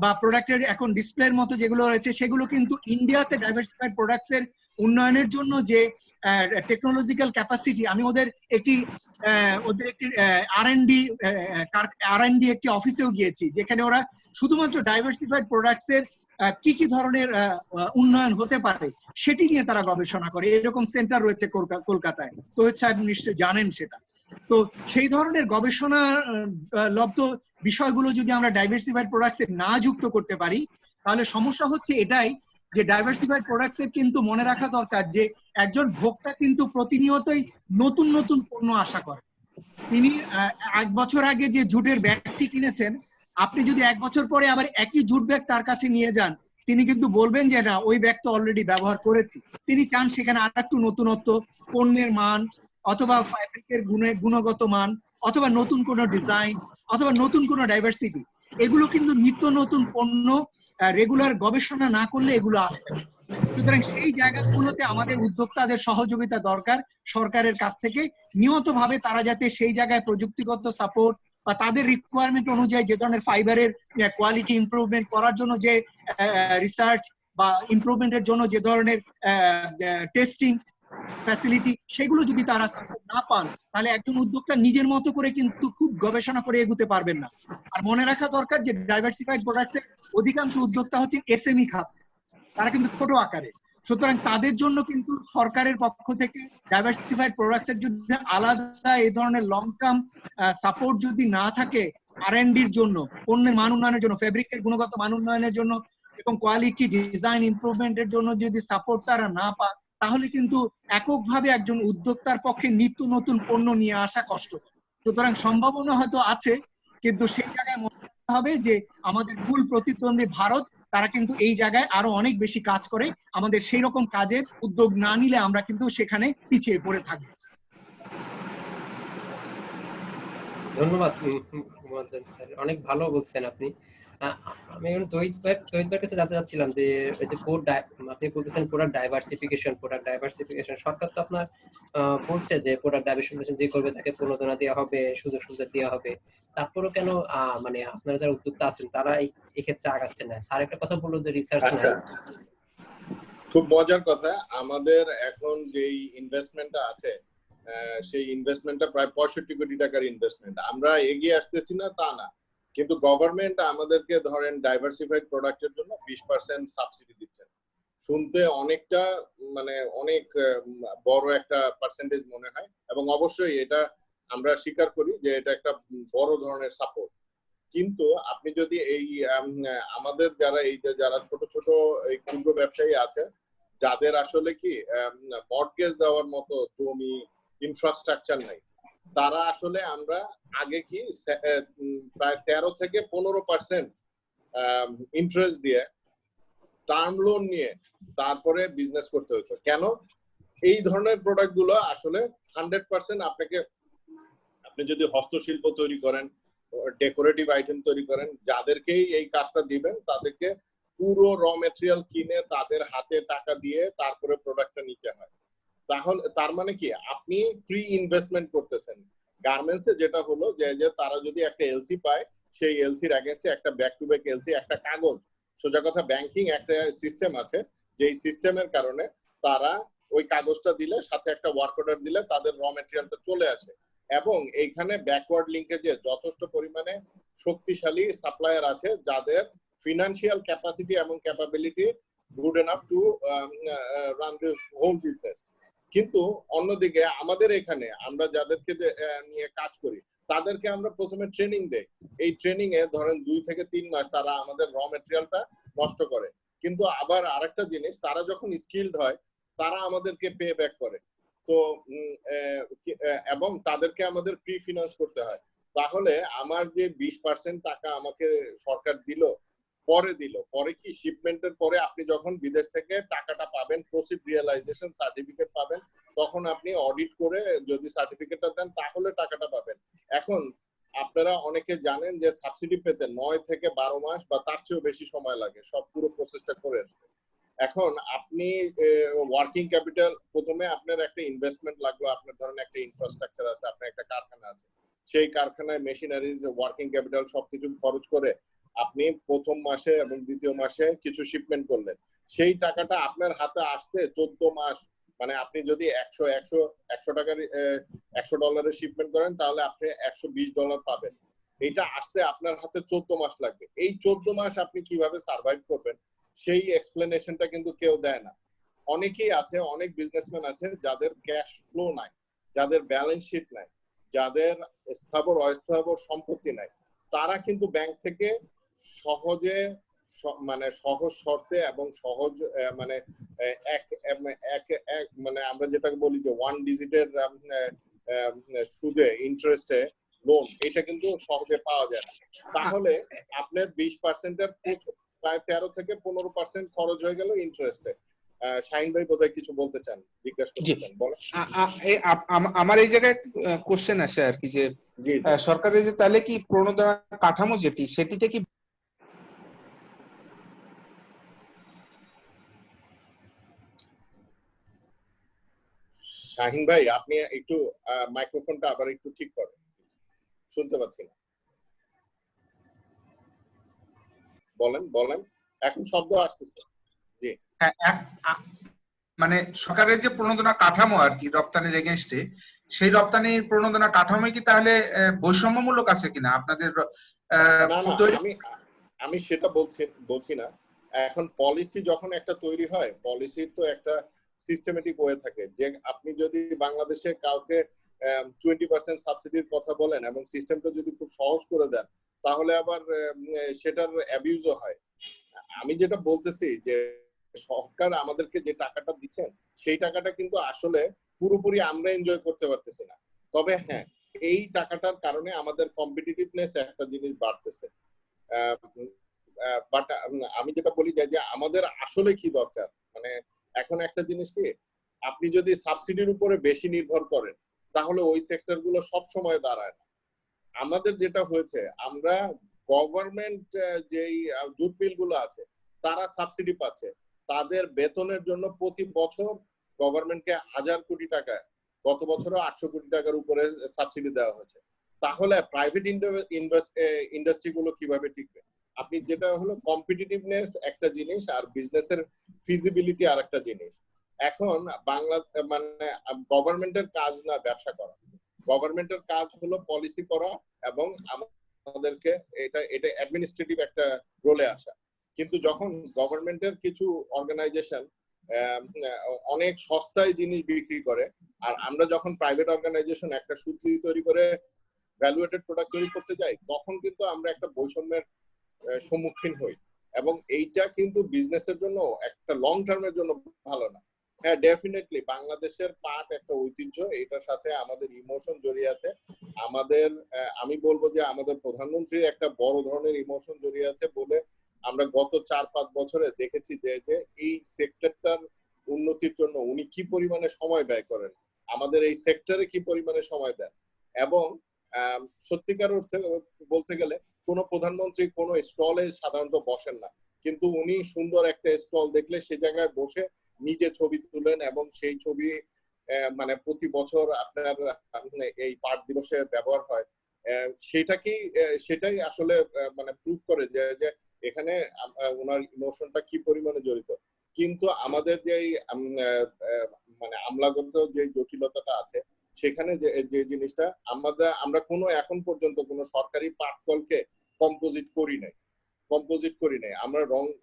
D: বা প্রোডাক্টের এখন ডিসপ্লের মতো যেগুলো রয়েছে, সেগুলো কিন্তু ইন্ডিয়াতে ডাইভার্সিফাইড প্রোডাক্টস এর উন্নয়নের জন্য যে টেকনোলজিক্যাল ক্যাপাসিটি, আমি ওদের একটি আর&ডি একটি অফিসেও গিয়েছি যেখানে ওরা শুধুমাত্র ডাইভার্সিফাইড প্রোডাক্টস এর কি কি ধরনের উন্নয়ন হতে পারে সেটি নিয়ে তারা গবেষণা করে। এরকম সেন্টার রয়েছে কলকাতায়, তৌহিদ সাহেব নিশ্চয়ই জানেন সেটা। তো সেই ধরনের গবেষণা লব্ধ বিষয়গুলো যদি আমরা ডাইভার্সিফাইড প্রোডাক্টস এ না যুক্ত করতে পারি, তাহলে সমস্যা হচ্ছে এটাই যে ডাইভার্সিফাইড প্রোডাক্টস এর কিন্তু মনে রাখা দরকার যে একজন ভোক্তা কিন্তু প্রতিনিয়তই নতুন নতুন পণ্য আশা করে। তিনি 1 বছর আগে যে জুটের ব্যাগটি কিনেছেন, আপনি যদি 1 বছর পরে আবার একই জুট ব্যাগ তার কাছে নিয়ে যান, তিনি কিন্তু বলবেন যে না, ওই ব্যাগ তো অলরেডি ব্যবহার করেছি। তিনি চান সেখানে আর একটু নতুনত্ব, পণ্যের মান অথবা ফ্যাব্রিকের গুণগত মান অথবা নতুন কোনো ডিজাইন অথবা নতুন কোনো ডাইভার্সিটি। এগুলো কিন্তু নিত্য নতুন পণ্য রেগুলার গবেষণা না করলে এগুলো আসবে। সুতরাং সেই জায়গাগুলোতে আমাদের উদ্যোক্তাদের সহযোগিতা দরকার সরকারের কাছ থেকে। নিয়মিতভাবে তারা যাতে সেই জায়গায় প্রযুক্তিগত সাপোর্ট বা তাদের রিকোয়ারমেন্ট অনুযায়ী যে ধরনের ফাইবারের কোয়ালিটি ইমপ্রুভমেন্ট করার জন্য যে রিসার্চ বা ইমপ্রুভমেন্টের জন্য যে ধরনের টেস্টিং ফ্যাসিলিটি, সেগুলো যদি তারা সাপোর্ট না পান, তাহলে একজন উদ্যোক্তা নিজের মতো করে কিন্তু খুব গবেষণা করে এগোতে পারবেন না। আর মনে রাখা দরকার যে ডাইভার্সিফাইড প্রোডাক্টসের অধিকাংশ উদ্যোক্তা হচ্ছে এসএমই খাত, তারা কিন্তু ছোট আকারে। সুতরাং তাদের জন্য কিন্তু সরকারের পক্ষ থেকে ডাইভার্সিফাইড প্রোডাক্টস এর জন্য আলাদা এই ধরনের লং টার্ম সাপোর্ট যদি না থাকে, আর&ডির জন্য, পণ্যের মান উন্নয়নের জন্য, ফেব্রিকের গুণগত মান উন্নয়নের জন্য এবং কোয়ালিটি ডিজাইন ইমপ্রুভমেন্টের জন্য যদি সাপোর্ট তারা না পায়, তাহলে কিন্তু এককভাবে একজন উদ্যোক্তার পক্ষে নিত্য নতুন পণ্য নিয়ে আসা কষ্ট। সুতরাং সম্ভাবনা হয়তো আছে, কিন্তু সেই জায়গায় মনে রাখতে হবে যে আমাদের মূল প্রতিদ্বন্দ্বী ভারত, তারা কিন্তু এই জায়গায় আরো অনেক বেশি কাজ করে। আমাদের সেই রকম কাজের উদ্যোগ না নিলে আমরা কিন্তু সেখানে পিছিয়ে পড়ে থাকবো।
A: ধন্যবাদ মোয়াজ্জেম স্যার, অনেক ভালো বলছেন আপনি। আমি এখন তহিদ ভাইয়ের কাছে জানতে চাচ্ছিলাম যে এই যে আপনি বলতেছেন প্রোডাক্ট ডাইভার্সিফিকেশন, সরকার তো আপনার বলছে যে প্রোডাক্ট ডাইভার্সিফিকেশন যে করবে তাকে প্রণোদনা দেওয়া হবে, সুযোগ সুবিধা দেওয়া হবে, তারপরেও কেন মানে আপনারা যারা উদ্যোক্তা আছেন তারা এই ক্ষেত্রে আগাচ্ছেন না? স্যার একটা কথা বললো যে রিসার্চ নাই।
C: খুব মজার কথা, আমাদের এখন যেই ইনভেস্টমেন্টটা আছে সেই ইনভেস্টমেন্টটা প্রায় 65 কোটি টাকার ইনভেস্টমেন্ট। আমরা এগিয়ে আসতেছি না তা না, কিন্তু গভর্নমেন্ট আমাদেরকে ধরেন ডাইভার্সিফাইড প্রোডাক্টের জন্য 20% সাবসিডি দিচ্ছেন। শুনতে অনেকটা মানে অনেক বড় একটা পার্সেন্টেজ মনে হয়, এবং অবশ্যই এটা আমরা স্বীকার করি যে এটা একটা বড় ধরনের সাপোর্ট। কিন্তু আপনি যদি এই আমাদের যারা এই যে যারা ছোট ছোট এই ক্ষুদ্র ব্যবসায়ী আছে, যাদের আসলে কি মর্টগেজ দেওয়ার মতো জমি ইনফ্রাস্ট্রাকচার নাই, তারা আসলে আমরা আগে কি প্রায় 13 থেকে 15% ইন্টারেস্ট দিয়ে টার্ম লোন নিয়ে তারপরে বিজনেস করতে হতো। কেন? এই ধরনের প্রোডাক্ট গুলো আসলে 100% আপনাকে, আপনি যদি হস্তশিল্প তৈরি করেন, ডেকোরেটিভ আইটেম তৈরি করেন, যাদেরকেই এই কাজটা দিবেন তাদেরকে পুরো র মেটেরিয়াল কিনে তাদের হাতে টাকা দিয়ে তারপরে প্রোডাক্টটা নিতে হয়। তাহলে তার মানে কি আপনি প্রি ইনভেস্টমেন্ট করতেছেন। গার্মেন্টসে যেটা হলো যে তারা যদি একটা এলসি পায়, সেই এলসির এগেইনস্টে একটা ব্যাক টু ব্যাক এলসি, একটা কাগজ, সোজা কথা ব্যাংকিং একটা সিস্টেম আছে, যেই সিস্টেমের কারণে তারা ওই কাগজটা দিলে সাথে একটা ওয়ার্ক অর্ডার দিলে তাদের র মেটেরিয়ালটা চলে আসে। এবং এইখানে ব্যাকওয়ার্ড লিঙ্কেজে যথেষ্ট পরিমাণে শক্তিশালী সাপ্লায়ার আছে, যাদের ফিনান্সিয়াল ক্যাপাসিটি এবং capability good enough to run the whole business. কিন্তু অন্যদিকে আমাদের এখানে আমরা যাদেরকে নিয়ে কাজ করি, তাদেরকে আমরা প্রথমে ট্রেনিং দেই। এই ট্রেনিং এ ধরেন 2 থেকে 3 মাস তারা আমাদের র মেটেরিয়ালটা নষ্ট করে, কিন্তু আবার আরেকটা জিনিস, তারা যখন স্কিলড হয় তারা আমাদেরকে পে ব্যাক করে। তো এবং তাদেরকে আমাদের প্রি ফিনান্স করতে হয়। তাহলে আমার যে 20% টাকা আমাকে সরকার পরে কি শিপমেন্টের পরে আপনি যখন বিদেশ থেকে টাকাটা পাবেন, প্রসিড রিয়েলাইজেশন সার্টিফিকেট পাবেন, তখন আপনি অডিট করে যদি সার্টিফিকেটটা দেন তাহলে টাকাটা পাবেন। এখন আপনারা অনেকে জানেন যে সাবসিডি পেতে 9 থেকে 12 মাস বা তার চেয়েও বেশি সময় লাগে সব পুরো প্রসেসটা করে আসতে। এখন আপনি ওয়ার্কিং ক্যাপিটাল, প্রথমে আপনার একটা ইনভেস্টমেন্ট লাগবে, আপনার ধরেন একটা ইনফ্রাস্ট্রাকচার আছে, আপনার একটা কারখানা আছে, সেই কারখানায় মেশিনারিজ, ওয়ার্কিং ক্যাপিটাল সবকিছু খরচ করে আপনি প্রথম মাসে এবং দ্বিতীয় মাসে কিছু শিপমেন্ট করলেন, সেই টাকাটা আপনার হাতে আসতে 14 মাস, মানে আপনি যদি 100 টাকার $100 শিপমেন্ট করেন তাহলে আপনি $120 পাবেন। এটা আসতে আপনার হাতে 14 মাস লাগবে। এই 14 মাস আপনি কিভাবে সার্ভাইভ করবেন সেই এক্সপ্লেনেশনটা কিন্তু কেউ দেয় না। অনেকেই আছে, অনেক বিজনেসম্যান আছে যাদের ক্যাশ ফ্লো নাই, যাদের ব্যালেন্স শিট নাই, যাদের স্থাবর অস্থাবর সম্পত্তি নাই, তারা কিন্তু ব্যাংক থেকে সহজে মানে সহজ শর্তে এবং সহজ মানে মানে আমরা যেটাকে বলি যে 1 ডিজিটের সুদে ইন্টারেস্টে লোন, এটা কিন্তু সহজে পাওয়া যায় না। তাহলে আপনার 20%-এর প্রায় 13 থেকে 15% খরচ হয়ে গেল ইন্টারেস্টে। শাহিন ভাই বোধহয় কিছু বলতে চান, জিজ্ঞাসা করতে চান, বলেন।
B: আমার এই জায়গায় কোশ্চেন আসে আর কি, যে সরকারের যে তাহলে কি প্রণোদনা কাঠামো সেটিতে কি
C: শাহিন ভাই আপনি একটু মাইক্রোফোনটা আবার একটু ঠিক করেন, শুনতে পাচ্ছি না। বলেন বলেন, এখন শব্দ আসতেছে। জি
E: মানে সরকারের যে প্রণোদনা কাঠামো আর কি রপ্তানির এগেনস্টে, সেই রপ্তানির প্রণোদনা কাঠামো কি তাহলে বৈষম্যমূলক আছে কিনা আপনাদের
C: না না, আমি সেটা বলছি না। এখন পলিসি যখন একটা তৈরি হয়, পলিসির তো একটা সিস্টেমেটিক ওয়ে থাকে, যে আপনি যদি বাংলাদেশে কাউকে 20% সাবসিডির কথা বলেন এবং সিস্টেমটা যদি খুব সহজ করে দেন, তাহলে আবার সেটার অ্যাবিউজও হয়। আমি যেটা বলতেছি যে সরকার আমাদেরকে যে টাকাটা দিচ্ছেন, সেই টাকাটা কিন্তু আসলে পুরোপুরি আমরা এনজয় করতে পারতেছি না। তবে হ্যাঁ, এই টাকাটার কারণে আমাদের কম্পিটিটিভনেস একটা জিনিস বাড়তেছে। বাট আমি যেটা বলি যে আমাদের আসলে কি দরকার, মানে এখন একটা জিনিস কি, আপনি যদি সাবসিডির উপরে বেশি নির্ভর করেন তাহলে ওই সেক্টর গুলো সব সময় দাঁড়ায় না। আমাদের যেটা হয়েছে, আমরা গভর্নমেন্ট যেই জুট মিল গুলো আছে তারা সাবসিডি পাচ্ছে, তাদের বেতনের জন্য প্রতি বছর গভর্নমেন্টকে 1000 কোটি টাকা, গত বছরও 800 কোটি টাকার উপরে সাবসিডি দেওয়া হয়েছে। তাহলে প্রাইভেট ইন্ডাস্ট্রি গুলো কিভাবে টিকবে? আপনি যেটা হলো কম্পিটিটিভনেস একটা জিনিস, আর বিজনেসের ফিজিবিলিটি আর একটা জিনিস। এখন বাংলা মানে গভর্নমেন্টের কাজ না ব্যবসা করা, গভর্নমেন্টের কাজ হলো পলিসি করা এবং আমাদেরকে এটা অ্যাডমিনিস্ট্রেটিভ একটা রোলে আসা। কিন্তু যখন গভর্নমেন্টের কিছু অর্গানাইজেশন অনেক সস্তায় জিনিস বিক্রি করে, আর আমরা যখন প্রাইভেট অর্গানাইজেশন একটা সূচি তৈরি করে ভ্যালুয়েটেড প্রোডাক্ট তৈরি করতে যাই, তখন কিন্তু আমরা একটা বৈষম্যের সম্মুখীন হই, এবং এইটা কিন্তু বিজনেসের জন্য একটা লং টার্মের জন্য ভালো না। হ্যাঁ, ডেফিনেটলি বাংলাদেশের পাট একটা ঐতিহ্য, এটার সাথে আমাদের ইমোশন জড়িয়ে আছে। আমাদের আমি বলবো যে আমাদের প্রধানমন্ত্রীর একটা বড় ধরনের ইমোশন জড়িয়ে আছে বলে আমরা গত 4-5 বছরে দেখেছি যে এই সেক্টরটার উন্নতির জন্য উনি কি পরিমাণে সময় ব্যয় করেন, আমাদের এই সেক্টরে কি পরিমাণে সময় দেন। এবং সত্যিকার অর্থে বলতে গেলে কোনো প্রধানমন্ত্রী কোনো স্টলে সাধারণত বসেন না, কিন্তু উনি সুন্দর একটা স্টল দেখলে সে জায়গায় বসে নিজে ছবি তুলেন, এবং সেই ছবি মানে প্রতি বছর আপনার এই পাট দিবসে ব্যবহার হয়। সেটাই আসলে মানে প্রুফ করে যে এখানে ওনার ইমোশনটা কি পরিমাণে জড়িত। কিন্তু আমাদের যে মানে আমলাগত যে জটিলতাটা আছে, সেখানে যে জিনিসটা আমরা কোনো এখন পর্যন্ত কোনো সরকারি পাট কলকে কম্পোজিট করি নাই। আমরা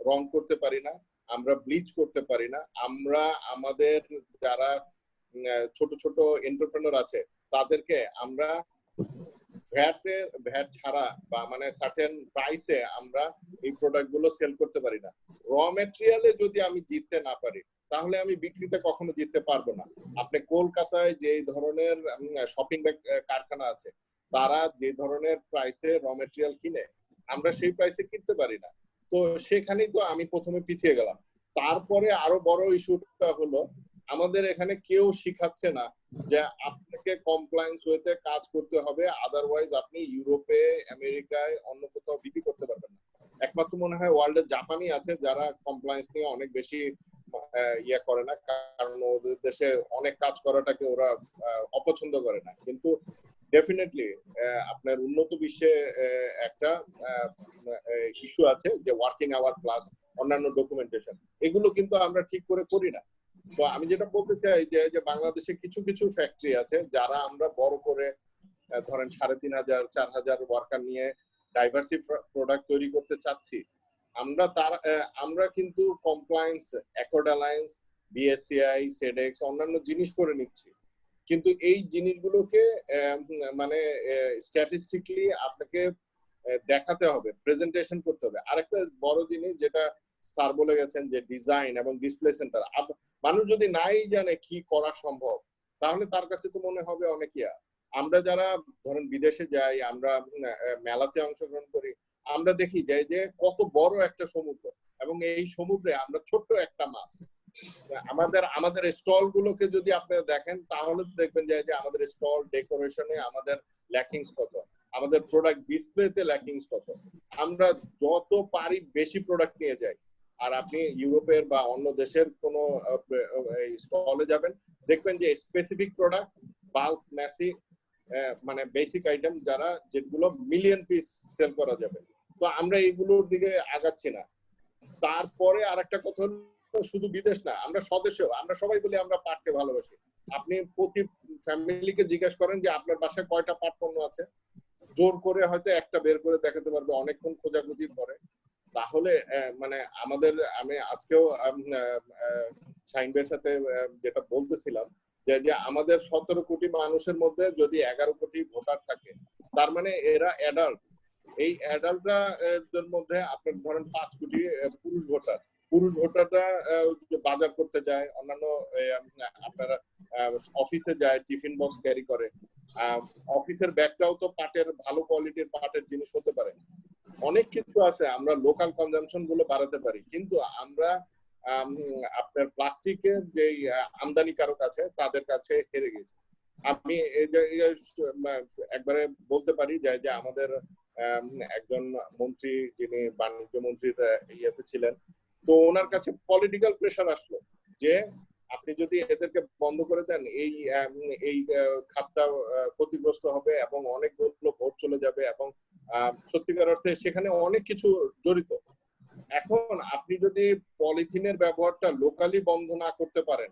C: রং করতে পারি না, আমরা ব্লিচ করতে পারি না। আমরা আমাদের যারা ছোট ছোট এন্টারপ্রেনার আছে তাদেরকে আমরা ভ্যাট ছাড়া বা মানে সার্টেন প্রাইসে আমরা এই প্রোডাক্ট গুলো সেল করতে পারি না। র ম্যাটেরিয়ালে যদি আমি জিততে না পারি, তাহলে আমি বিক্রিতে কখনো জিততে পারবো না। আপনি কলকাতায় যে ধরনের শপিং কারখানা আছে, তারা যে ধরনের প্রাইসে র ম্যাটেরিয়াল কিনে, আমরা সেই প্রাইসে কিনতে পারি না। তো সেখানেই তো আমি প্রথমে পিছিয়ে গেলাম। তারপরে আরো বড় ইস্যুটা হলো, আমাদের এখানে কেউ শিখাচ্ছে না যে আপনাকে কমপ্লায়েন্স ওয়েতে কাজ করতে হবে, আদারওয়াইজ আপনি ইউরোপে, আমেরিকায়, অন্য কোথাও বিক্রি করতে পারবেন না। একমাত্র মনে হয় ওয়ার্ল্ডে জাপানই আছে যারা কমপ্লায়েন্স নিয়ে অনেক বেশি ইয়ে করে না, কারণ ওদের দেশে অনেক কাজ করাটাকে ওরা অপছন্দ করে না। কিন্তু ডেফিনেটলি আপনার উন্নত বিশ্বে একটা ইস্যু আছে যে ওয়ার্কিং আওয়ার প্লাস অন্যান্য ডকুমেন্টেশন, এগুলো কিন্তু আমরা ঠিক করে করি না। তো আমি যেটা বলতে চাই যে বাংলাদেশে কিছু কিছু ফ্যাক্টরি আছে যারা আমরা বড় করে ধরেন 3500 4000 ওয়ার্কার নিয়ে ডাইভার্সিটি প্রোডাক্ট তৈরি করতে চাচ্ছি। আমরা কিন্তু কমপ্লায়েন্স, অ্যাকর্ড অ্যালায়েন্স, বিএসসিআই, সেডেক্স, অন্যান্য জিনিস করে নিচ্ছি, কিন্তু এই জিনিসগুলোকে মানে স্ট্যাটিস্টিক্যালি আপনাকে দেখাতে হবে, প্রেজেন্টেশন করতে হবে। আরেকটা বড় জিনিস যেটা স্যার বলে গেছেন যে ডিজাইন এবং ডিসপ্লে সেন্টার। মানুষ যদি নাই জানে কি করা সম্ভব, তাহলে তার কাছে তো মনে হবে অনেক ইয়া। আমরা যারা ধরেন বিদেশে যাই, আমরা মেলাতে অংশগ্রহণ করি, আমরা দেখি যে কত বড় একটা সমুদ্র, এবং এই সমুদ্রে আমরা ছোট্ট একটা মাছ। আমাদের স্টল গুলোকে যদি আপনি দেখেন, তাহলে দেখবেন যে আমাদের স্টল ডেকোরেশনে আমাদের ল্যাকিংস কত, আমাদের প্রোডাক্ট ডিসপ্লেতে ল্যাকিংস কত। আমরা যত পারি বেশি প্রোডাক্ট নিয়ে যাই, আর আপনি ইউরোপের বা অন্য দেশের কোনো স্টলে যাবেন, দেখবেন যে স্পেসিফিক প্রোডাক্ট, বাল্ক, ম্যাসি, মানে বেসিক আইটেম যারা যেগুলো মিলিয়ন পিস সেল করা যাবে। তো আমরা এইগুলোর দিকে আগাচ্ছি না। তারপরে আরেকটা কথা হলো, শুধু বিদেশ না, আমরা স্বদেশেও আমরা সবাই বলি আমরা পাটকে ভালোবাসি। আপনি প্রতি ফ্যামিলিকে জিজ্ঞেস করেন যে আপনার বাসায় কয়টা পাট পণ্য আছে, জোর করে হয়তো একটা বের করে দেখাতে পারবে অনেকক্ষণ খোঁজাখুঁজির পরে। তাহলে মানে আমাদের, আমি আজকেও শাহিন ভাইয়ের সাথে যেটা বলতেছিলাম যে আমাদের 17 কোটি মানুষের মধ্যে যদি 11 কোটি ভোটার থাকে, তার মানে এরা অ্যাডাল্ট। এই অ্যাডাল্টরা এর মধ্যে আপনার ধরেন 5 কোটি পুরুষ ভোটাররা বাজার করতে যায়, অন্যান্য আপনারা অফিসে যায়, টিফিন বক্স ক্যারি করে। অফিসের ব্যাগটাও তো পাটের, ভালো কোয়ালিটির পাটের জিনিস হতে পারে। অনেক কিছু আছে, আমরা লোকাল কনজাম্পশন গুলো বাড়াতে পারি, কিন্তু আমরা আপনার প্লাস্টিকের যে আমদানিকারক আছে তাদের কাছে হেরে গেছি। আমি একবারে বলতে পারি যে আমাদের একজন মন্ত্রী, যিনি বাণিজ্য মন্ত্রীর ইয়েতে ছিলেন, তো ওনার কাছে পলিটিক্যাল প্রেশার আসলো যে আপনি যদি এদেরকে বন্ধ করে দেন এই খাতটা ক্ষতিগ্রস্ত হবে এবং অনেকগুলো ভোট চলে যাবে, এবং সত্যিকার অর্থে সেখানে অনেক কিছু জড়িত। এখন আপনি যদি পলিথিনের ব্যবহারটা লোকালি বন্ধ না করতে পারেন,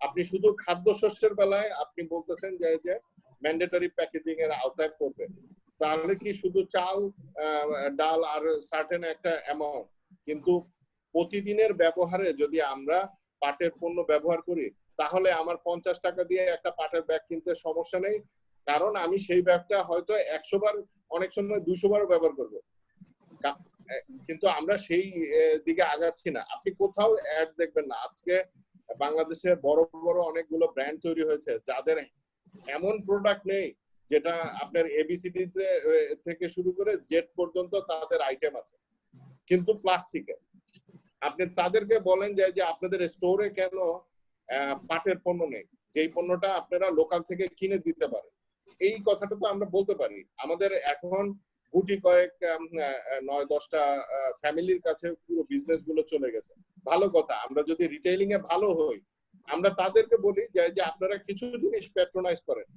C: আপনি শুধু খাদ্যশস্যের বেলায় আপনি বলতেছেন যে ম্যান্ডেটরি প্যাকেজিং এর আওতায় করবে, তাহলে কি শুধু চাল, ডাল আর সার্টেন একটা অ্যামাউন্ট, কিন্তু প্রতিদিনের ব্যবহারে যদি আমরা পাটের পণ্য ব্যবহার করি, তাহলে আমার 50 টাকা দিয়ে একটা পাটের ব্যাগ কিনতে সমস্যা নেই, কারণ আমি সেই ব্যাগটা হয়তো 100 বার, অনেক সময় 200 বারও ব্যবহার করবো। কিন্তু আমরা সেই দিকে আগাচ্ছি না। আপনি কোথাও অ্যাড দেখবেন না। আজকে বাংলাদেশে বড় বড় অনেকগুলো ব্র্যান্ড তৈরি হয়েছে যাদের এমন প্রোডাক্ট নেই যেটা আপনার এবিসিডি থেকে শুরু করে জেড পর্যন্ত তাদের আইটেম আছে, কিন্তু প্লাস্টিকের। আপনি তাদেরকে বলেন যে আপনাদের স্টোরে কেন পাটের পণ্য নেই, যেই পণ্যটা আপনারা লোকাল থেকে কিনে দিতে পারেন। এই কথাটা তো আমরা বলতে পারি। আমাদের এখন গুটি কয়েক 9-10টা ফ্যামিলির কাছে পুরো বিজনেস গুলো চলে গেছে। ভালো কথা, আমরা যদি রিটেইলিং এ ভালো হই, আমরা তাদেরকে বলি যে আপনারা কিছু জিনিস প্যাট্রোনাইজ করেন,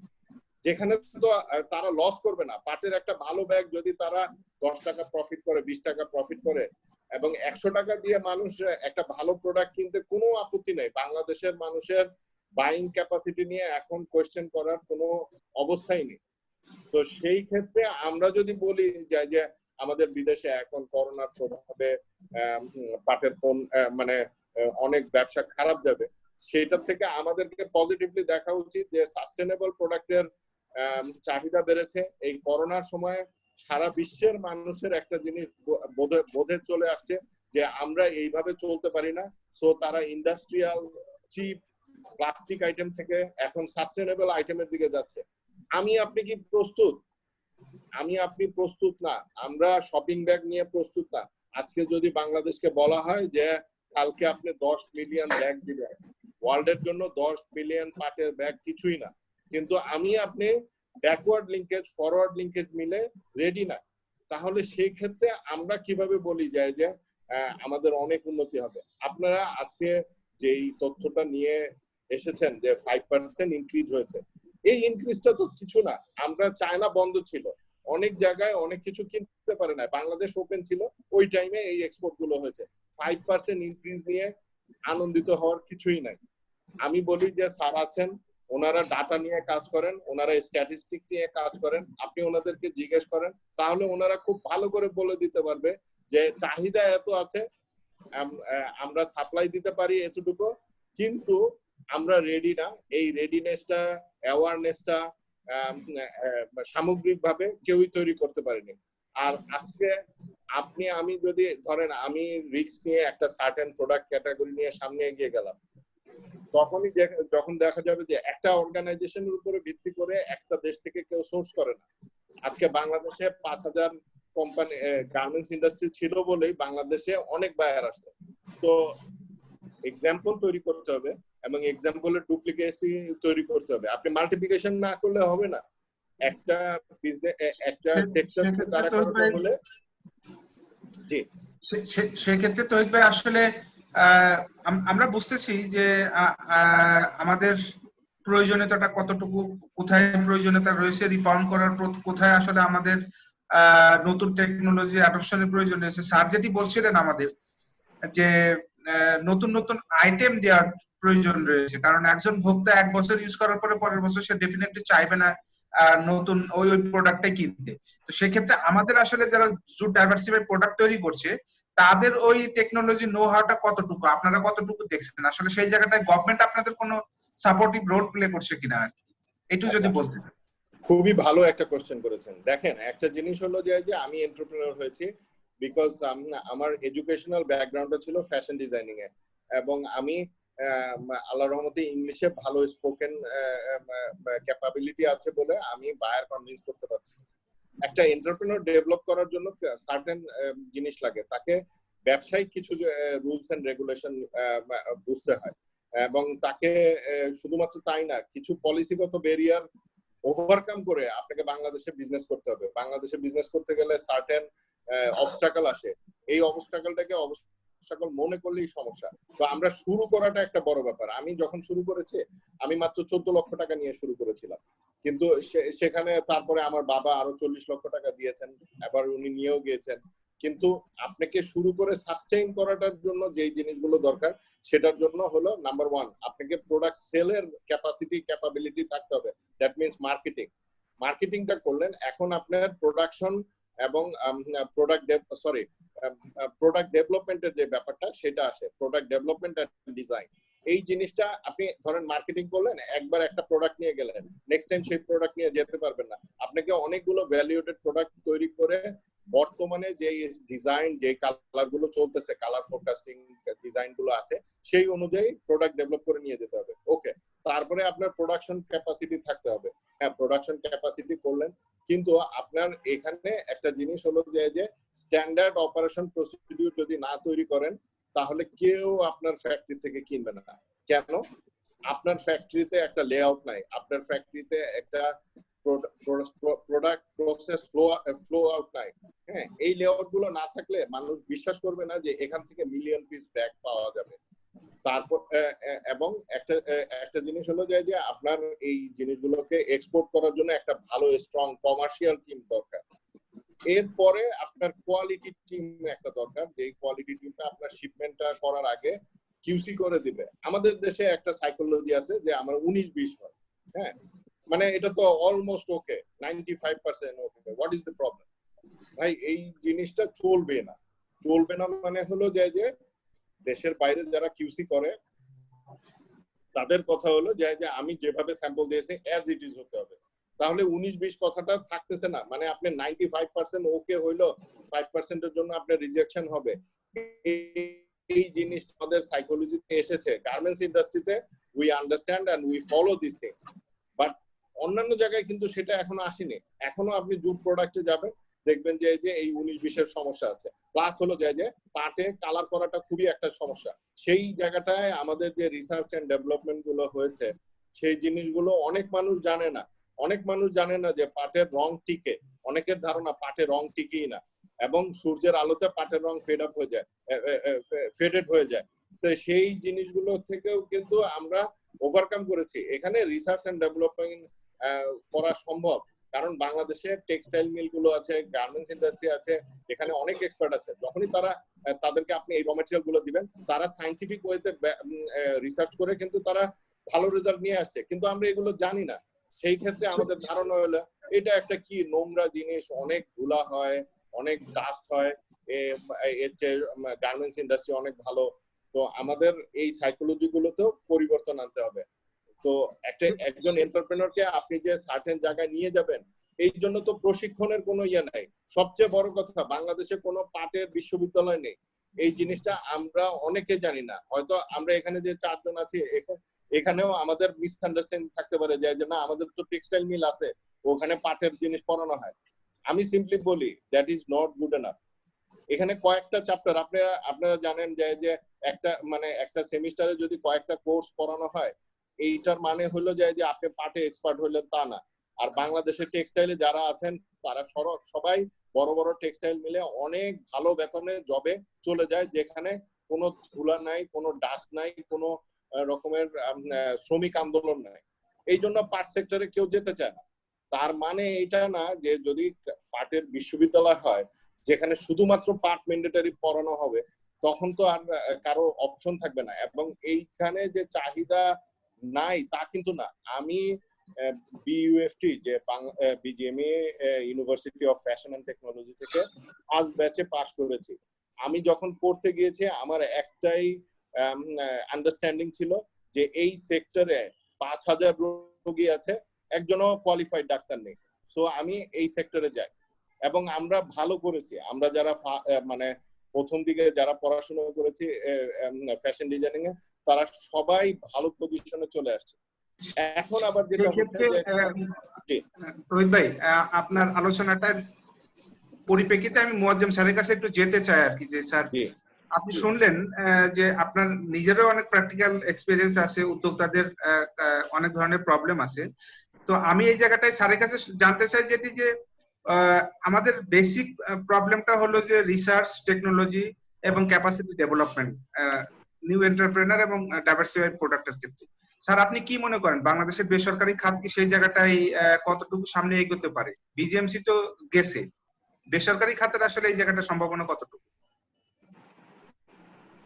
C: যেখানে তো তারা লস করবে না। পাটের একটা ভালো ব্যাগ যদি তারা 10 টাকা প্রফিট করে, 20 টাকা প্রফিট করে, এবং 100 টাকা দিয়ে মানুষ একটা ভালো প্রোডাক্ট কিনতে কোনো আপত্তি নেই। বাংলাদেশের মানুষের বাইং ক্যাপাসিটি নিয়ে এখন কোয়েশ্চেন করার কোনো অবস্থাই নেই। তো সেই ক্ষেত্রে আমরা যদি বলি যে আমাদের বিদেশে এখন করোনার প্রভাবে পাটের মানে অনেক ব্যবসা খারাপ যাবে, সেটা থেকে আমাদেরকে পজিটিভলি দেখা উচিত যে সাস্টেনেবল প্রোডাক্টের চাহিদা বেড়েছে। এই করোনার সময় সারা বিশ্বের মানুষের একটা জিনিস বোধে চলে আসছে যে আমরা এইভাবে চলতে পারি না। সো তারা ইন্ডাস্ট্রিয়াল চিপ প্লাস্টিক আইটেম থেকে এখন সাস্টেনেবল আইটেমের দিকে যাচ্ছে। আমি আপনি কি প্রস্তুত? আপনি প্রস্তুত না। আমরা শপিং ব্যাগ নিয়ে প্রস্তুত না। আজকে যদি বাংলাদেশকে বলা হয় যে কালকে আপনি 10 মিলিয়ন ব্যাগ দিবেন, ওয়ার্ল্ডের জন্য 10 মিলিয়ন পাটের ব্যাগ কিছুই না, কিন্তু আপনি ব্যাকওয়ার্ড লিঙ্কেজ ফরওয়ার্ড লিঙ্কেজ মিলে রেডি না, তাহলে সেই ক্ষেত্রে আমরা কিভাবে বলি যে আমাদের অনেক উন্নতি হবে? আপনারা আজকে যেই তথ্যটা নিয়ে এসেছেন যে 5% ইনক্রিজ হয়েছে, এই ইনক্রিজটা তো কিছু না। আমরা চায়না বন্ধ ছিল, অনেক জায়গায় অনেক কিছু কিনতে পারে না, বাংলাদেশ ওপেন ছিল, ওই টাইমে এই এক্সপোর্ট গুলো হয়েছে। 5% ইনক্রিজ নিয়ে আনন্দিত হওয়ার কিছুই নাই। আমি বলি যে স্যার আছেন, ওনারা ডাটা নিয়ে কাজ করেন, ওনারা স্ট্যাটিস্টিক নিয়ে কাজ করেন, আপনি ওনাদেরকে জিজ্ঞেস করেন, তাহলে ওনারা খুব ভালো করে বলে দিতে পারবে যে চাহিদা এত আছে, আমরা সাপ্লাই দিতে পারি এতটুকু, কিন্তু আমরা রেডি না। এই রেডিনেসটা, অ্যাওয়ারনেসটা সামগ্রিকভাবে কেউই তৈরি করতে পারেনি। আর আজকে আমি যদি ধরেন আমি রিস্ক নিয়ে একটা সার্টেন প্রোডাক্ট ক্যাটাগরি নিয়ে সামনে এগিয়ে গেলাম, তখনই যখন দেখা যাবে যে একটা অর্গানাইজেশনের উপরে ভিত্তি করে একটা দেশ থেকে কেউ সোর্স করে না। আজকে বাংলাদেশে 5000 কোম্পানি গার্মেন্টস ইন্ডাস্ট্রি ছিল বলেই বাংলাদেশে অনেক বায়ার আসতো। তো এক্সাম্পল তৈরি করতে হবে এবং এক্সাম্পলের ডুপ্লিকেসি তৈরি করতে হবে। আপনি মাল্টিপ্লিকেশন না করলে হবে না। একটা বিজনেস, একটা সেক্টরকে তারা করতে হলে, জি
E: সেক্ষেত্রে তৌহিদ ভাই আসলে আমরা বুঝতেছি যে আমাদের প্রয়োজনীয়তাটা কতটুকু, কোথায় প্রয়োজনীয়তা রয়েছে রিফর্ম করার, কোথায় আসলে আমাদের নতুন টেকনোলজি অ্যাডপশনের প্রয়োজন রয়েছে। স্যার যেটি বলছিলেন আমাদের যে নতুন নতুন আইটেম দেওয়ার প্রয়োজন রয়েছে, কারণ একজন ভোক্তা 1 বছর ইউজ করার পরে পরের বছর সে ডেফিনেটলি চাইবে না নতুন ওই প্রোডাক্টটাই কিনতে। তো সেক্ষেত্রে আমাদের আসলে যারা জুট ডাইভার্সিফাইড প্রোডাক্ট তৈরি করছে তাদের ওই টেকনোলজি নো হাউটা কতটুকু, আপনারা কতটুকু দেখছেন আসলে সেই জায়গাটায় গভর্নমেন্ট আপনাদের কোনো সাপোর্টিভ রোল প্লে করছে কিনা আর কি, একটু যদি বলতেন।
C: খুবই ভালো একটা কোশ্চেন করেছেন। দেখেন, একটা জিনিস হলো যে আমি এন্টারপ্রেনার হয়েছি বিকজ আমার এডুকেশনাল ব্যাকগ্রাউন্ডটা ছিল ফ্যাশন ডিজাইনিং এ, এবং আমি আল্লাহর রহমতে ইংলিশে ভালো স্পোকেন ক্যাপাবিলিটি আছে বলে আমি বায়ার কনভিন্স করতে পারছি। একটা এন্টারপ্রেনার ডেভেলপ করার জন্য সার্টেন জিনিস লাগে, তাকে ব্যবসায়িক কিছু রুলস এন্ড রেগুলেশন বুঝতে হয়, এবং তাকে শুধুমাত্র তাই না, কিছু পলিসিগত ব্যারিয়ার ওভারকাম করে আপনাকে বাংলাদেশে বিজনেস করতে হবে। বাংলাদেশে বিজনেস করতে গেলে সার্টেন অবস্টাকল আসে, এই অবস্টাকলটাকে অবস্টাকল মনে করলেই সমস্যা। তো আমরা শুরু করাটা একটা বড় ব্যাপার। আমি যখন শুরু করেছি আমি মাত্র 14 লক্ষ টাকা নিয়ে শুরু করেছিলাম, কিন্তু সেখানে তারপরে আমার বাবা আরো 40 লক্ষ টাকা দিয়েছেন, এবার উনি নিয়েও গিয়েছেন। কিন্তু আপনাকে শুরু করে সাস্টেইন করাটার জন্য যেই জিনিসগুলো দরকার সেটার জন্য হলো নাম্বার 1, আপনাকে প্রোডাক্ট সেলের ক্যাপাবিলিটি থাকতে হবে। দ্যাট মিনস মার্কেটিংটা করলেন, এখন আপনার প্রোডাকশন এবং প্রোডাক্ট ডেভেলপমেন্টের যে ব্যাপারটা সেটা আসে, প্রোডাক্ট ডেভেলপমেন্ট এন্ড ডিজাইন। এই জিনিসটা আপনি ধরেন মার্কেটিং করলেন, একবার একটা প্রোডাক্ট নিয়ে গেলেন, নেক্সট টাইম সেই প্রোডাক্ট নিয়ে যেতে পারবেন না। আপনাকে অনেকগুলো ভ্যালুয়েটেড প্রোডাক্ট তৈরি করে বর্তমানে যে ডিজাইন, যে কালার গুলো চলতেছে, কালার ফোরকাস্টিং ডিজাইন গুলো আছে, সেই অনুযায়ী প্রোডাক্ট ডেভেলপ করে নিয়ে যেতে হবে। ওকে, তারপরে আপনার প্রোডাকশন ক্যাপাসিটি থাকতে হবে। হ্যাঁ, প্রোডাকশন ক্যাপাসিটি করলেন, কিন্তু আপনার এখানে একটা জিনিস হলো যে স্ট্যান্ডার্ড অপারেশন প্রসিডিউর যদি না তৈরি করেন তাহলে কেউ আপনার ফ্যাক্টরি থেকে কিনবে না। কেন? আপনার ফ্যাক্টরিতে একটা লেআউট নাই, আপনার ফ্যাক্টরিতে একটা প্রোডাক্ট প্রসেস ফ্লো আউট নাই। হ্যাঁ, এই লেআউট গুলো না থাকলে মানুষ বিশ্বাস করবে না যে এখান থেকে মিলিয়ন পিস ব্যাগ পাওয়া যাবে। তারপর এবং একটা জিনিস হলো যে আপনার এই জিনিসগুলোকে এক্সপোর্ট করার জন্য একটা ভালো স্ট্রং কমার্শিয়াল টিম দরকার। এরপরে আপনার কোয়ালিটি টিম একটা দরকার, যে কোয়ালিটি টিমটা আপনার শিপমেন্টটা করার আগে কিউসি করে দিবে। আমাদের দেশে একটা সাইকোলজি আছে যে আমার 19-20 হয়। হ্যাঁ, মানে এটা তো almost okay, 95% okay, what is the problem? ভাই, এই জিনিসটা চলবে না। মানে হলো যে দেশের বাইরে যারা কিউসি করে তাদের কথা হলো যে আমি যেভাবে স্যাম্পল দিয়েছি অ্যাজ ইট ইজ হতে হবে। তাহলে 19-20 কথাটা থাকতেছে না, মানে আপনি 95% ওকে হইলো, 5% এর জন্য আপনার রিজেকশন হবে। এই জিনিস আমাদের সাইকোলজিতে এসেছে। গার্মেন্টস ইন্ডাস্ট্রিতে we understand and we follow this things, but অন্যান্য জায়গায় কিন্তু সেটা এখনো আসেনি। এখনো আপনি জুট প্রোডাক্টে যাবেন, দেখবেন যে এই 19-20 সমস্যা আছে। প্লাস হলো যে পাটে কালার করাটা খুবই একটা সমস্যা। সেই জায়গাটায় আমাদের যে রিসার্চ এন্ড ডেভেলপমেন্ট গুলো হয়েছে, সেই জিনিসগুলো অনেক মানুষ জানে না যে পাটের রং টিকে। অনেকের ধারণা পাটের রং টিকেই না, এবং সূর্যের আলোতে পাটের রং ফেডেড হয়ে যায়। সেই জিনিসগুলো থেকেও কিন্তু আমরা ওভারকাম করেছি। এখানে রিসার্চ এন্ড ডেভেলপমেন্ট করা সম্ভব, কারণ বাংলাদেশে টেক্সটাইল মিল গুলো আছে, গার্মেন্টস ইন্ডাস্ট্রি আছে, এখানে অনেক এক্সপার্ট আছে। যখনই তাদেরকে আপনি এই র ম্যাটেরিয়াল গুলো দিবেন, তারা সায়েন্টিফিক ওয়েতে রিসার্চ করে কিন্তু তারা ভালো রেজাল্ট নিয়ে আসছে, কিন্তু আমরা এগুলো জানি না। সেই ক্ষেত্রে আমাদের ধারণা হলো এটা একটা কি নোংরা জিনিস, অনেক ধুলা হয়, অনেক ডাস্ট হয়, এর চেয়ে গার্মেন্টস ইন্ডাস্ট্রি অনেক ভালো। তো আমাদের এই সাইকোলজি গুলোতেও পরিবর্তন আনতে হবে। তো একজন এন্টারপ্রেনারকে আপনি যে সার্টেন জায়গায় নিয়ে যাবেন, এই জন্য তো প্রশিক্ষণের কোনো ইয়ে নাই। সবচেয়ে বড় কথা, বাংলাদেশে কোনো পাটের বিশ্ববিদ্যালয় নেই। এই জিনিসটা আমরা অনেকে জানি না। হয়তো আমরা এখানে যে 4 জন আছি, এখানেও আমাদের মিসআন্ডারস্ট্যান্ডিং থাকতে পারে যে না, আমাদের তো টেক্সটাইল মিল আছে, ওখানে পাটের জিনিস পড়ানো হয়। আমি সিম্পলি বলি that is not good enough. এখানে কয়েকটা চ্যাপ্টার আপনারা জানেন যে একটা সেমিস্টারে যদি কয়েকটা কোর্স পড়ানো হয়, এইটার মানে হলো যে আপনি পাটে এক্সপার্ট হইলেন তা না। আর বাংলাদেশের টেক্সটাইলে যারা আছেন তারা সবাই বড় বড় টেক্সটাইল মিলে অনেক ভালো বেতনে জবে চলে যায়, যেখানে কোনো ধুলা নাই, কোনো ডাস্ট নাই, কোনো রকমের শ্রমিক আন্দোলন নাই। এই জন্য পাট সেক্টরে কেউ যেতে চায় না। তার মানে এটা না যে যদি পাটের বিশ্ববিদ্যালয় হয় যেখানে শুধুমাত্র পাট ম্যান্ডেটরি পড়ানো হবে, তখন তো আর কারো অপশন থাকবে না। এবং এইখানে যে চাহিদা নাই তা কিন্তু না। আমি বিইউএফটি যে BGMEA University of Fashion and Technology থেকে ফার্স্ট ব্যাচে পাস করেছি। আমি যখন পড়তে গিয়েছি আমার একটাই আন্ডারস্ট্যান্ডিং ছিল যে এই সেক্টরে 5000 রোগী আছে, একজনও কোয়ালিফাইড ডাক্তার নেই। সো আমি এই সেক্টরে যাই এবং আমরা ভালো করেছি। আমরা যারা মানে প্রথম দিকে যারা পড়াশোনা করেছি ফ্যাশন ডিজাইনিং এ, তারা সবাই ভালো পজিশনে চলে আসছে। এখন আবার যেটা হচ্ছে যে
E: রোহিত ভাই, আপনার আলোচনাটার পরিপ্রেক্ষিতে আমি মুয়াজ্জেম স্যারের কাছে একটু যেতে চাই আর কি, যে স্যার আপনি শুনলেন যে আপনার নিজেরও অনেক প্র্যাকটিক্যাল এক্সপেরিয়েন্স আছে, উদ্যোক্তাদের অনেক ধরনের প্রবলেম আছে। তো আমি এই জায়গাটায় স্যারের কাছে জানতে চাই যেটি যে আমাদের বেসিক প্রবলেমটা হলো যে রিসার্চ, টেকনোলজি এবং ক্যাপাসিটি ডেভেলপমেন্ট, নিউ এন্টারপ্রেনার এবং ডাইভার্সিফাইড প্রোডাক্টের ক্ষেত্রে। স্যার আপনি কি মনে করেন বাংলাদেশের বেসরকারি খাত কি সেই জায়গাটায় কতটুকু সামনে এগোতে পারে? বিজিএমসি তো গেছে, বেসরকারি খাতের আসলে এই জায়গাটা সম্ভাবনা কতটুকু?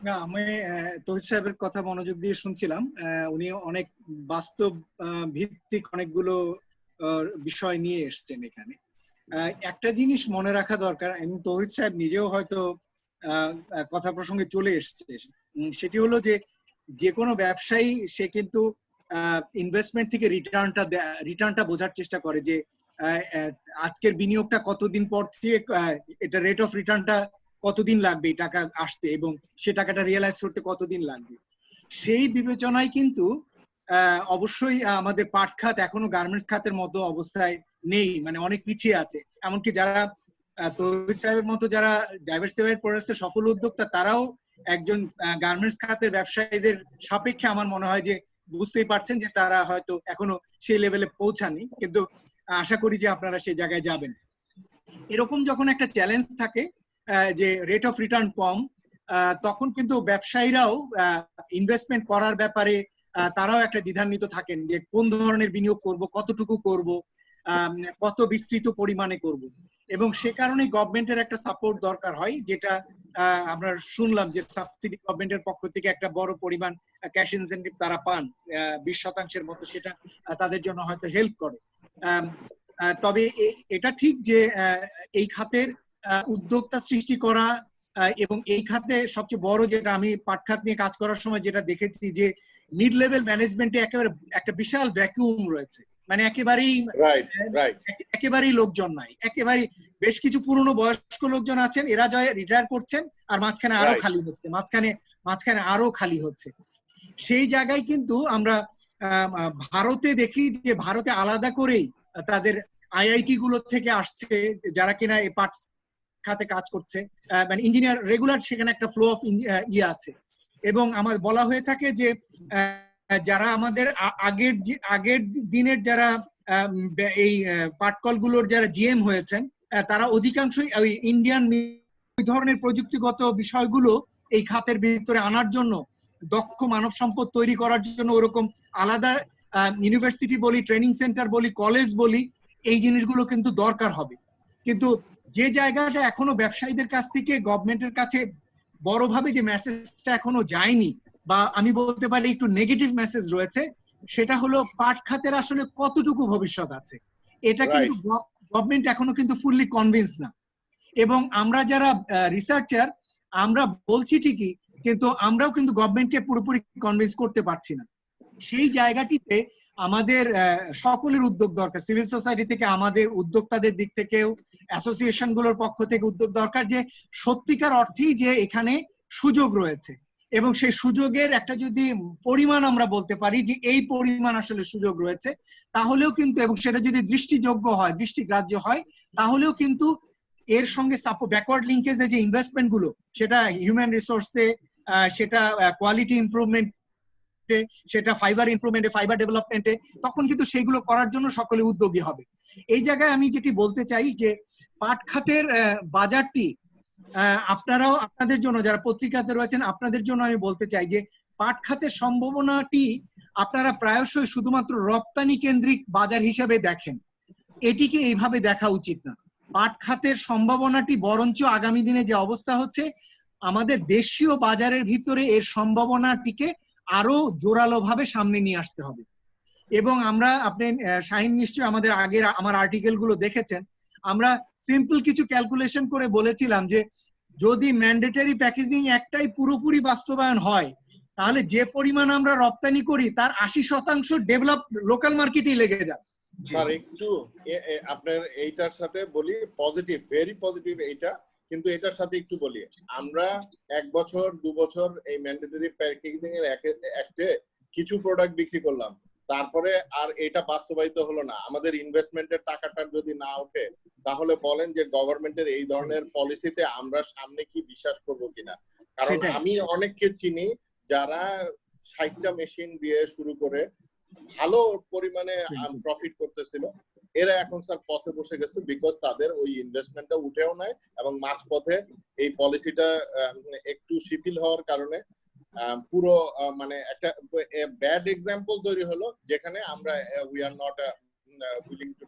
D: না, আমি তহিদ সাহেবের কথা মনোযোগ দিয়ে শুনছিলাম। উনি অনেক বাস্তব ভিত্তিক অনেকগুলো বিষয় নিয়ে এসছেন এখানে। একটা জিনিস মনে রাখা দরকার, এবং তহিদ সাহেব নিজেও হয়তো কথা প্রসঙ্গে চলে এসছে, সেটি হলো যে কোনো ব্যবসায়ী সে কিন্তু ইনভেস্টমেন্ট থেকে রিটার্নটা বোঝার চেষ্টা করে যে আজকের বিনিয়োগটা কতদিন পর থেকে এটা রেট অফ রিটার্নটা কতদিন লাগবে এই টাকা আসতে, এবং সে টাকাটা রিয়েলাইজ করতে কতদিন লাগবে। সেই বিবেচনায় কিন্তু অবশ্যই আমাদের পাট খাত এখনো গার্মেন্টস খাতের মতো অবস্থায় নেই, মানে অনেক পিছিয়ে আছে। এমনকি যারা তহিদ সাহেবের মতো যারা ডাইভার্সিফাইড প্রোডাক্টসের সফল উদ্যোক্তা, তারাও একজন গার্মেন্টস খাতের ব্যবসায়ীদের সাপেক্ষে আমার মনে হয় যে বুঝতেই পারছেন যে তারা হয়তো এখনো সেই লেভেলে পৌঁছানি, কিন্তু আশা করি যে আপনারা সেই জায়গায় যাবেন। এরকম যখন একটা চ্যালেঞ্জ থাকে যে রেট অফ রিটার্ন কম, তখন কিন্তু ব্যবসায়ীরাও ইনভেস্টমেন্ট করার ব্যাপারে তারাও একটা দ্বিধান্বিত থাকেন যে কোন ধরনের বিনিয়োগ করব, কতটুকু করব, কত বিস্তৃত পরিমাণে করব। এবং সে কারণে গভর্নমেন্টের একটা সাপোর্ট দরকার হয়, যেটা আমরা শুনলাম যে সাবসিডি গভর্নমেন্টের পক্ষ থেকে একটা বড় পরিমাণ ক্যাশ ইনসেন্টিভ তারা পান 20% মতো, সেটা তাদের জন্য হয়তো হেল্প করে। তবে এটা ঠিক যে এই খাতের উদ্যোক্তা সৃষ্টি করা এবং এই খাতে সবচেয়ে বড় যেটা আমি পাট খাত নিয়ে কাজ করার সময় যেটা দেখেছি যে মিড লেভেল ম্যানেজমেন্টে একেবারে একটা বিশাল ভ্যাকুয়াম রয়েছে, মানে একেবারেই লোকজন নাই, একেবারেই বেশ কিছু পুরনো বয়স্ক লোকজন আছেন, এরা রিটায়ার করছেন আর মাঝখানে আরো খালি হচ্ছে। সেই জায়গায় কিন্তু আমরা ভারতে দেখি যে ভারতে আলাদা করেই তাদের আইআইটি গুলো থেকে আসছে যারা কিনা এই পাট খাতে কাজ করছে, মানে ইঞ্জিনিয়ার রেগুলার সেখানে একটা ফ্লো অফ আছে। এবং আমার বলা হয়ে থাকে যে যারা আমাদের আগের দিনের যারা এই পাটকলগুলোর যারা জিএম হয়েছেন, তারা অধিকাংশই ওই ইন্ডিয়ান ধরনের প্রযুক্তিগত বিষয়গুলো এই খাতের ভিতরে আনার জন্য, দক্ষ মানব সম্পদ তৈরি করার জন্য ওরকম আলাদা ইউনিভার্সিটি বলি, ট্রেনিং সেন্টার বলি, কলেজ বলি, এই জিনিসগুলো কিন্তু দরকার হবে। কিন্তু যে জায়গাটা এখনো ব্যবসায়ীদের কাছ থেকে গভর্নমেন্টের কাছে বড়ভাবে যে মেসেজটা এখনো যায়নি, বা আমি বলতে পারি একটু নেগেটিভ মেসেজ রয়েছে, সেটা হলো পাট খাতের আসলে কতটুকু ভবিষ্যৎ আছে। এটা কিন্তু গভর্নমেন্ট এখনো কিন্তু ফুললি কনভিন্স না। এবং আমরা যারা রিসার্চার আমরা বলছি ঠিকই, কিন্তু আমরাও কিন্তু গভর্নমেন্টকে পুরোপুরি কনভিন্স করতে পারছি না। সেই জায়গাটিতে আমাদের সকলের উদ্যোগ দরকার, সিভিল সোসাইটি থেকে আমাদের উদ্যোক্তাদের দিক থেকেও, অ্যাসোসিয়েশন গুলোর পক্ষ থেকে উদ্যোগ দরকার, যে সত্যিকার অর্থেই যে এখানে সুযোগ রয়েছে এবং সেই সুযোগের একটা যদি পরিমাণ আমরা বলতে পারি যে এই পরিমাণ আসলে সুযোগ রয়েছে, তাহলেও কিন্তু, এবং সেটা যদি দৃষ্টিযোগ্য হয়, দৃষ্টিগ্রাহ্য হয়, তাহলেও কিন্তু এর সঙ্গে ব্যাকওয়ার্ড লিঙ্কেজে যে ইনভেস্টমেন্ট গুলো, সেটা হিউম্যান রিসোর্সে, সেটা কোয়ালিটি ইমপ্রুভমেন্ট, সেটা ফাইবার ইমপ্রুভমেন্টে, ফাইবার ডেভেলপমেন্টে, তখন কিন্তু সেইগুলো করার জন্য সকলে উদ্যোগী হবে। এই জায়গায় আমি যেটি বলতে চাই যে পাট খাতের বাজারটি আপনারাও, আপনাদের জন্য যারা পত্রিকাতে রয়েছেন আপনাদের জন্য আমি বলতে চাই যে পাট খাতের সম্ভাবনাটি আপনারা প্রায়শই শুধুমাত্র রপ্তানি কেন্দ্রিক বাজার হিসেবে দেখেন। এটিকে এইভাবে দেখা উচিত না। পাট খাতের সম্ভাবনাটি বরঞ্চ আগামী দিনে যে অবস্থা হচ্ছে, আমাদের দেশীয় বাজারের ভিতরে এর সম্ভাবনাটিকে আরো জোরালো ভাবে সামনে নিয়ে আসতে হবে। এবং আমরা, আপনি শাহিন নিশ্চয়ই আমাদের আগের আমার আর্টিকেল গুলো দেখেছেন, আমরা সিম্পল কিছু ক্যালকুলেশন করে বলেছিলাম যে যদি ম্যান্ডেটরি প্যাকেজিং একটাই পুরোপুরি বাস্তবায়ন হয়, তাহলে যে পরিমাণ আমরা রপ্তানি করি তার 80% ডেভেলপ লোকাল মার্কেটেই লেগে যাবে।
C: স্যার একটু আপনার এইটার সাথে বলি, পজিটিভ, ভেরি পজিটিভ এইটা, কিন্তু এটার সাথে একটু বলি, আমরা 1 বছর 2 বছর এই ম্যান্ডেটরি প্যাকেজিং এর অ্যাক্টে কিছু প্রোডাক্ট বিক্রি করলাম, তারপরে আর এটা বাস্তবায়িত হলো না। আমাদের ইনভেস্টমেন্টের টাকাটা যদি না ওঠে, তাহলে বলেন যে গভর্নমেন্টের এই ধরনের পলিসিতে আমরা সামনে কি বিশ্বাস করব কিনা। কারণ আমি অনেককে চিনি যারা 60টা মেশিন দিয়ে শুরু করে ভালো পরিমাণে প্রফিট করতেছিল, এরা এখন স্যার পথে বসে গেছে, বিকজ তাদের ওই ইনভেস্টমেন্টটা উঠেও নাই এবং মাঝপথে এই পলিসিটা একটু শিথিল হওয়ার কারণে পুরো মানে একটা ব্যাড এক্সাম্পল তৈরি হলো, যেখানে আমরা we are not willing to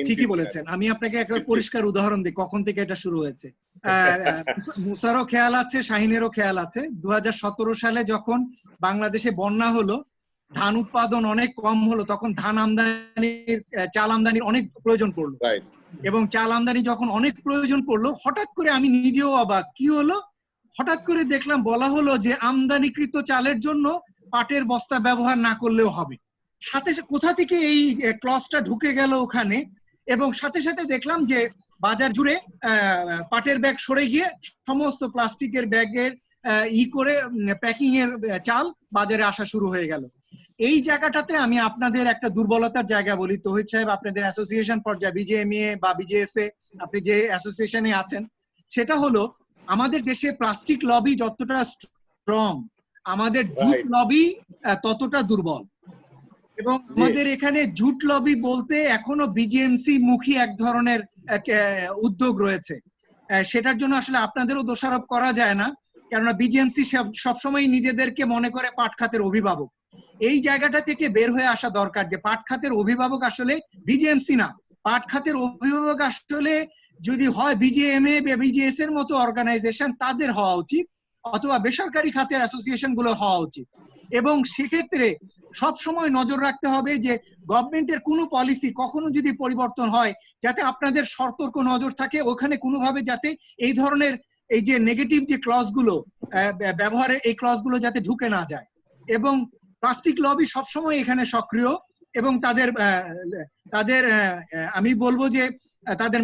D: ঠিকই বলেছেন। আমি আপনাকে একটা পরিষ্কার উদাহরণ দিই কখন থেকে এটা শুরু হয়েছে। মুসারও খেয়াল আছে, শাহিনেরও খেয়াল আছে, 2017 সালে যখন বাংলাদেশে বন্যা হলো, ধান উৎপাদন অনেক কম হলো, তখন ধান আমদানির, চাল আমদানির অনেক প্রয়োজন পড়লো। এবং চাল আমদানি যখন অনেক প্রয়োজন পড়লো, হঠাৎ করে আমি নিজেও অবাক, কি হলো, হঠাৎ করে দেখলাম বলা হলো যে আমদানিকৃত চালের জন্য পাটের বস্তা ব্যবহার না করলেও হবে। সাথে কোথা থেকে এই ক্লজটা ঢুকে গেল ওখানে, এবং সাথে সাথে দেখলাম যে বাজার জুড়ে পাটের ব্যাগ সরে গিয়ে সমস্ত প্লাস্টিকের ব্যাগের করে প্যাকিং এর চাল বাজারে আসা শুরু হয়ে গেল। এই জায়গাটাতে আমি আপনাদের একটা দুর্বলতার জায়গা বলি, তৌহিদ সাহেব, আপনাদের অ্যাসোসিয়েশন পর্যায়ে বিজেএমএ বা বিজেএসএ, আপনি যে অ্যাসোসিয়েশনে আছেন, সেটা হলো আমাদের দেশে প্লাস্টিক লবি যতটা স্ট্রং, আমাদের জুট লবি ততটা দুর্বল। এবং আমাদের এখানে জুট লবি বলতে এখনো বিজিএমসি মুখী এক ধরনের উদ্যোগ রয়েছে। সেটার জন্য আসলে আপনাদেরও দোষারোপ করা যায় না, কেননা বিজিএমসি সবসময় নিজেদেরকে মনে করে পাট খাতের অভিভাবক। এই জায়গাটা থেকে বের হয়ে আসা দরকার যে পাট খাতের অভিভাবক আসলে বিজিএমসি না, পাট খাতের অভিভাবক আসলে যদি হয় বিজিএমএ বা বিজিএস এর মতো অর্গানাইজেশন, তাদের হওয়া উচিত, অথবা বেসরকারি খাতের অ্যাসোসিয়েশন গুলো হওয়া উচিত। এবং সেক্ষেত্রে সব সময় নজর রাখতে হবে যে গভর্নমেন্টের কোনো পলিসি কখনো যদি পরিবর্তন হয়, যাতে আপনাদের সতর্ক নজর থাকে ওখানে কোনোভাবে যাতে এই ধরনের এই যে নেগেটিভ যে ক্লজ গুলো ব্যবহারে, এই ক্লজ গুলো যাতে ঢুকে না যায়। এবং প্লাস্টিক লবি সবসময় এখানে সক্রিয়, এবং তাদের আমি বলবো যে তাদের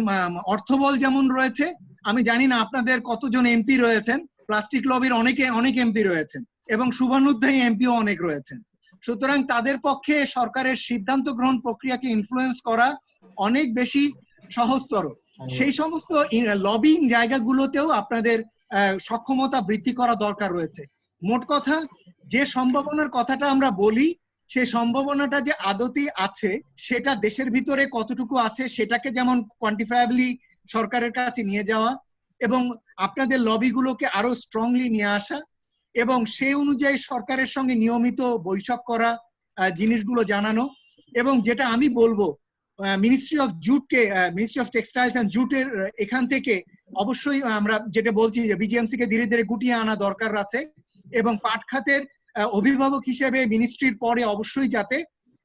D: অর্থবল যেমন রয়েছে, আমি জানি না আপনাদের কতজন এমপি রয়েছেন, প্লাস্টিক লবির অনেক এমপি রয়েছেন, এবং শুভানুধ্যায়ী এমপিও অনেক রয়েছেন। সুতরাং তাদের পক্ষে সরকারের সিদ্ধান্ত গ্রহণ প্রক্রিয়াকে ইনফ্লুয়েন্স করা অনেক বেশি সহজতর। সেই সমস্ত লবিং জায়গাগুলোতেও আপনাদের সক্ষমতা বৃদ্ধি করা দরকার রয়েছে। মোট কথা, যে সম্ভাবনার কথাটা আমরা বলি, সেই সম্ভাবনাটা যে আদতে আছে সেটা দেশের ভিতরে কতটুকু আছে সেটাকে যেমন কোয়ান্টিফায়াবলি সরকারের কাছে নিয়ে যাওয়া, এবং আপনাদের লবিগুলোকে আরো স্ট্রংলি নিয়ে আসা, এবং সেই অনুযায়ী সরকারের সঙ্গে নিয়মিত বৈঠক করা, জিনিসগুলো জানানো। এবং যেটা আমি বলবো, মিনিস্ট্রি অফ জুটকে, মিনিস্ট্রি অফ টেক্সটাইলস এন্ড জুটের এখান থেকে অবশ্যই আমরা যেটা বলছি যে বিজিএমসি কে ধীরে ধীরে গুটিয়ে আনা দরকার আছে, এবং পাট খাতের অভিভাবক হিসেবে মিনিস্ট্রির পরে অবশ্যই যাতে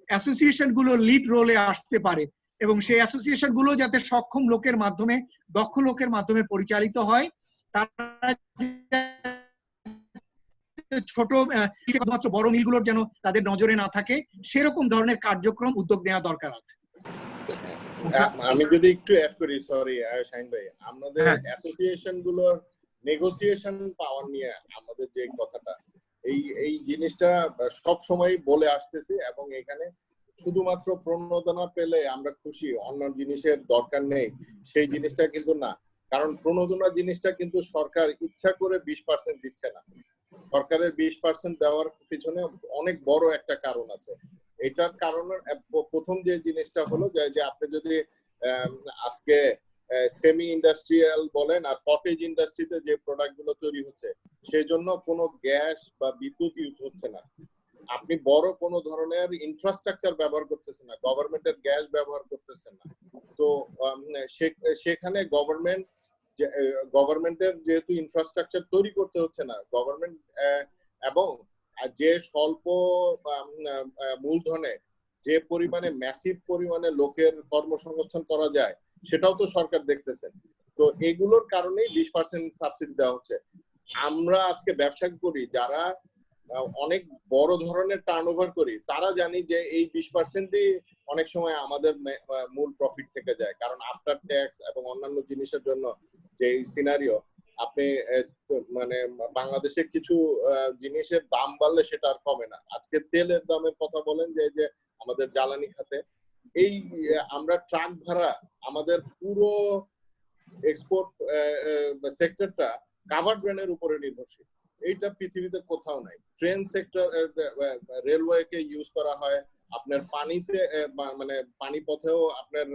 D: অ্যাসোসিয়েশন গুলো লিড রোলে আসতে পারে, এবং সেই অ্যাসোসিয়েশন গুলো যাতে সক্ষম লোকের মাধ্যমে, দক্ষ লোকের মাধ্যমে পরিচালিত হয়, তারা ছোট শুধুমাত্র বড় মিলগুলোর যেন তাদের নজরে না থাকে, সেরকম ধরনের কার্যক্রম উদ্যোগ নেওয়া দরকার আছে।
C: আমি যদি একটু অ্যাড করি, সরি শাহিন ভাই, আমাদের অ্যাসোসিয়েশন গুলোর নেগোসিয়েশন পাওয়ার নিয়ে আমাদের যে কথাটা, এই জিনিসটা সব সময় বলে আসতেছি, এবং এখানে শুধুমাত্র প্রণোদনা পেলে আমরা খুশি, অন্য জিনিসের দরকার নেই, সেই জিনিসটা কিন্তু না। কারণ প্রণোদনা জিনিসটা কিন্তু সরকার ইচ্ছা করে 20% দিচ্ছে না। সরকারের 20% দেওয়ার পিছনে অনেক বড় একটা কারণ আছে। এটার কারণ প্রথম যে জিনিসটা হলো যে আপনি যদি আজকে সেমি ইন্ডাস্ট্রিয়াল বলেন আর কটেজ ইন্ডাস্ট্রিতে যে প্রোডাক্ট গুলো তৈরি হচ্ছে সেই জন্য কোনো গ্যাস বা বিদ্যুৎ ইউজ হচ্ছে না। আপনি বড় কোনো ধরনের ইনফ্রাস্ট্রাকচার ব্যবহার করতেছেন না, গভর্নমেন্টের গ্যাস ব্যবহার করতেছেন না। তো সেখানে গভর্নমেন্টের যেহেতু ইনফ্রাস্ট্রাকচার তৈরি করতে হচ্ছে না, গভর্নমেন্ট এবং যে স্বল্প মূলধনে যে পরিমাণে ম্যাসিভ পরিমাণে লোকের কর্মসংস্থান করা যায় সেটাও তো সরকার দেখতেছেন। তো এগুলোর কারণেই 20% সাবসিডি দেওয়া হচ্ছে। আমরা আজকে ব্যবসা করি, যারা অনেক বড় ধরনের টার্নওভার করি, তারা জানি যে এই 20%ই অনেক সময় আমাদের মূল প্রফিট থেকে যায়, কারণ আফটার ট্যাক্স এবং অন্যান্য জিনিসের জন্য যে সিনারিও, আপনি মানে বাংলাদেশে কিছু জিনিসের দাম বাড়লে সেটা আর কমে না। আজকে তেলের দামের কথা বলেন, যে আমাদের জ্বালানি খাতে এই আমরা ট্রাক ভাড়া, আমাদের পুরো এক্সপোর্ট সেক্টরটা কাভার্ড ভ্যানের উপরে নির্ভরশীল। এইটা পৃথিবীতে কোথাও নাই। ট্রেন সেক্টর, রেলওয়ে কে ইউজ করা হয়, আপনার পানিতে মানে পানি পথেও আপনার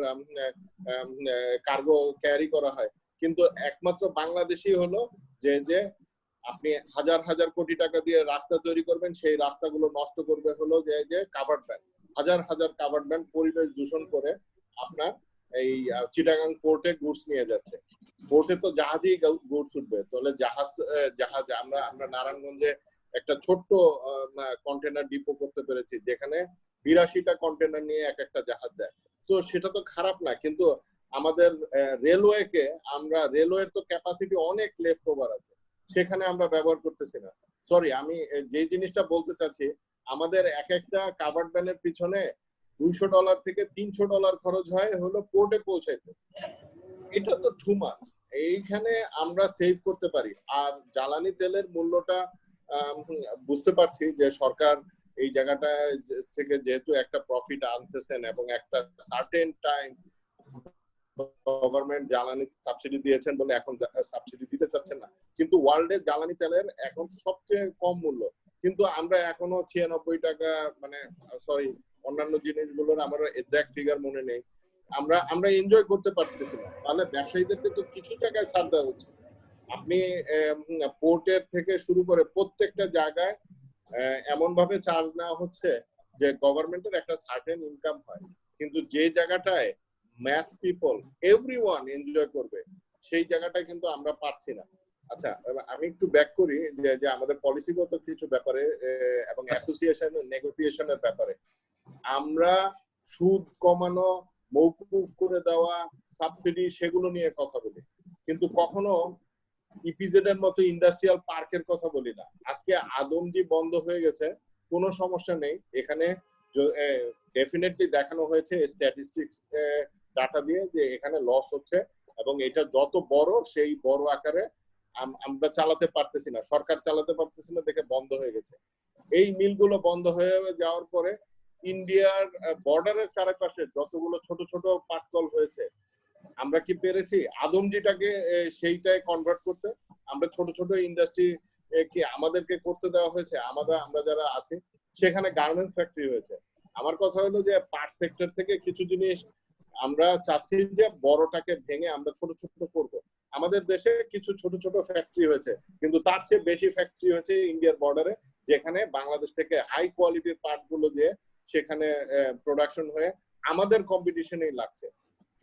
C: কার্গো ক্যারি করা হয়, কিন্তু একমাত্র বাংলাদেশি হলো যে আপনি হাজার হাজার কোটি টাকা দিয়ে রাস্তা তৈরি করবেন, সেই রাস্তাগুলো নষ্ট করবে হলো যে কাভার্ড ভ্যান। হাজার হাজার কাভার্ড ভ্যান পরিবেশ দূষণ করে আপনার এই চিটাগাং পোর্টে গুডস নিয়ে যাচ্ছে। পোর্টে তো জাহাজেই গুডস উঠবে, তাহলে জাহাজ আমরা নারায়ণগঞ্জে একটা ছোট্ট কন্টেনার ডিপো করতে পেরেছি, যেখানে 82টা কন্টেনার নিয়ে একটা জাহাজ দেয়। তো সেটা তো খারাপ না, কিন্তু আমাদের রেলওয়েকে রেলওয়ের তো ক্যাপাসিটি অনেক লেফট ওভার আছে, সেখানে আমরা ব্যবহার করতেছি না। সরি, আমি যে জিনিসটা বলতে চাচ্ছি, আমাদের একটা কাভার্ড ভ্যানের পিছনে $200 থেকে $300 খরচ হয় হলো পোর্টে পৌঁছাইতে। এটা তো টু মাচ। এইখানে আমরা সেভ করতে পারি। আর জ্বালানি তেলের মূল্যটা বুঝতে পারছি যে সরকার এই জায়গাটা থেকে যেহেতু একটা প্রফিট আনতেছেন এবং একটা সার্টেন টাইম গভর্নমেন্ট জ্বালানি সাবসিডি দিয়েছেন বলে এখন সাবসিডি দিতে চাচ্ছেন না, কিন্তু ওয়ার্ল্ডে জ্বালানি তেলের এখন সবচেয়ে কম মূল্য, কিন্তু আমরা এখনো 96 টাকা, মানে সরি অন্যান্য জিনিসগুলোর আমার এক্সাক্ট ফিগার মনে নেই, আমরা এনজয় করতে পারতেছি না। তাহলে ব্যবসায়ীদেরকে তো কিছু টাকায় ছাড় দেওয়া হচ্ছে। আপনি পোর্টের থেকে শুরু করে প্রত্যেকটা জায়গায় এমন ভাবে চার্জ নেওয়া হচ্ছে যে গভর্নমেন্টের একটা সার্টেন ইনকাম হয়, কিন্তু যে জায়গাটায় ম্যাস পিপল এভরিওয়ান এনজয় করবে সেই জায়গাটায় কিন্তু আমরা পাচ্ছি না। আচ্ছা, আমি একটু ব্যাক করি যে আমাদের পলিসিগত কিছু ব্যাপারে এবং অ্যাসোসিয়েশন নেগোসিয়েশনের ব্যাপারে আমরা সুদ কমানো, মৌকুফ করে দেওয়া, সাবসিডি, সেগুলো নিয়ে কথা বলি, কিন্তু কখনো ইপিজেড এর মতো ইন্ডাস্ট্রিয়াল পার্কের কথা বলি না। আজকে আদমজি বন্ধ হয়ে গেছে, কোনো সমস্যা নেই, এখানে ডেফিনেটলি দেখানো হয়েছে স্ট্যাটিস্টিক্স ডাটা দিয়ে যে এখানে লস হচ্ছে এবং এটা যত বড় সেই বড় আকারে আমরা চালাতে পারতেছি না, সরকার চালাতে পারতেছি না দেখে বন্ধ হয়ে গেছে। এই মিলগুলো বন্ধ হয়ে যাওয়ার পরে ইন্ডিয়ার বর্ডারের চারপাশে যতগুলো ছোট ছোট পাটকল হয়েছে, আমরা কি পেরেছি আদমজিটাকে সেইটাই কনভার্ট করতে? আমরা ছোট ছোট ইন্ডাস্ট্রি কি আমাদেরকে করতে দেওয়া হয়েছে? আমরা যারা আছি সেখানে গার্মেন্টস ফ্যাক্টরি হয়েছে। আমার কথা হলো যে পাট সেক্টর থেকে কিছু জিনিস আমরা চাচ্ছি যে বড়টাকে ভেঙে আমরা ছোট ছোট করব। আমাদের দেশে কিছু ছোট ছোট ফ্যাক্টরি হয়েছে, কিন্তু তার চেয়ে বেশি ফ্যাক্টরি হয়েছে ইন্ডিয়ার বর্ডারে, যেখানে বাংলাদেশ থেকে হাই কোয়ালিটির পার্ট গুলো দিয়ে সেখানে প্রোডাকশন হয়ে আমাদের কম্পিটিশনেই লাগছে।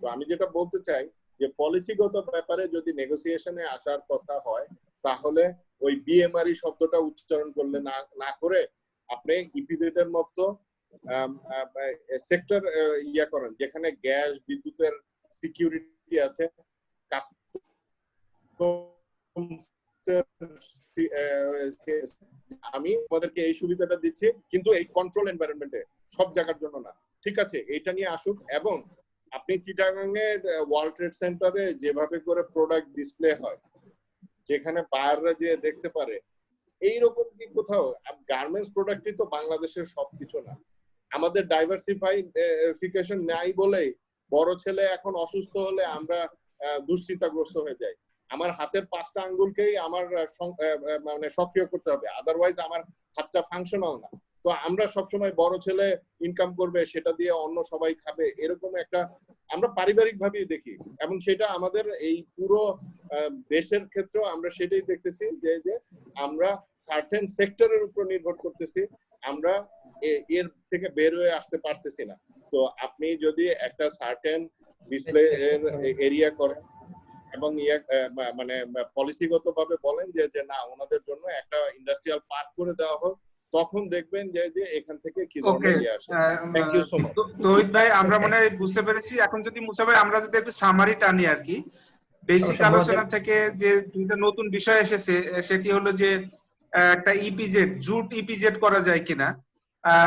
C: তো আমি যেটা বলতে চাই যে পলিসিগত ব্যাপারে যদি নেগোসিয়েশনে আসার কথা হয়, তাহলে ওই বিএমআরই শব্দটা উচ্চারণ করলে না করে আপনি ইপিজেড এর মতো সেক্টর ইয়া করেন, যেখানে গ্যাস বিদ্যুতের সিকিউরিটি আছে, আমি তোমাদেরকে এই সুবিধাটা দিচ্ছি, কিন্তু এই কন্ট্রোল এনভায়রনমেন্টে সব জায়গার জন্য না। ঠিক আছে, এটা নিয়ে আসুক। এবং আপনি চিটাগাং এর ওয়ার্ল্ড ট্রেড সেন্টারে যেভাবে করে প্রোডাক্ট ডিসপ্লে হয়, যেখানে বায়াররা যে দেখতে পারে, এইরকম কি কোথাও? গার্মেন্টস প্রোডাক্টই তো বাংলাদেশের সবকিছু না। আমাদের ডাইভার্সিফিকেশন নাই বলেই বড় ছেলে এখন অসুস্থ হলে আমরা দুশ্চিন্তাগ্রস্ত হয়ে যাই। আমার হাতের 5টা আঙ্গুলকেই আমার মানে সক্রিয় করতে হবে, আদারওয়াইজ আমার হাতটা ফাংশনাল না। তো আমরা সবসময় বড় ছেলে ইনকাম করবে, সেটা দিয়ে অন্য সবাই খাবে, এরকম একটা আমরা পারিবারিক ভাবেই দেখি। এবং সেটা আমাদের এই পুরো দেশের ক্ষেত্রেও আমরা সেটাই দেখতেছি যে আমরা সার্টেন সেক্টরের উপর নির্ভর করতেছি, আমরা এর থেকে বের হয়ে আসতে পারতেছি না। তো আপনি যদি একটা সার্টেন ডিসপ্লে এর এরিয়া করেন এবং মানে পলিসিগত ভাবে বলেন যে না ওনাদের জন্য একটা ইন্ডাস্ট্রিয়াল পার্ক করে দেওয়া হোক, তখন দেখবেন যে এখান থেকে কি ধরনের ইয়ে আসে। Thank you so much.
E: Touhid ভাই, আমরা মনে হয় বুঝতে পেরেছি। এখন যদি মুসা ভাই আমরা যদি একটু সামারি টানি আর কি, বেসিক আলোচনা থেকে যে দুইটা নতুন বিষয় এসেছে, সেটি হলো যে একটা ইপিজেড, জুট ইপিজেড করা যায় কিনা,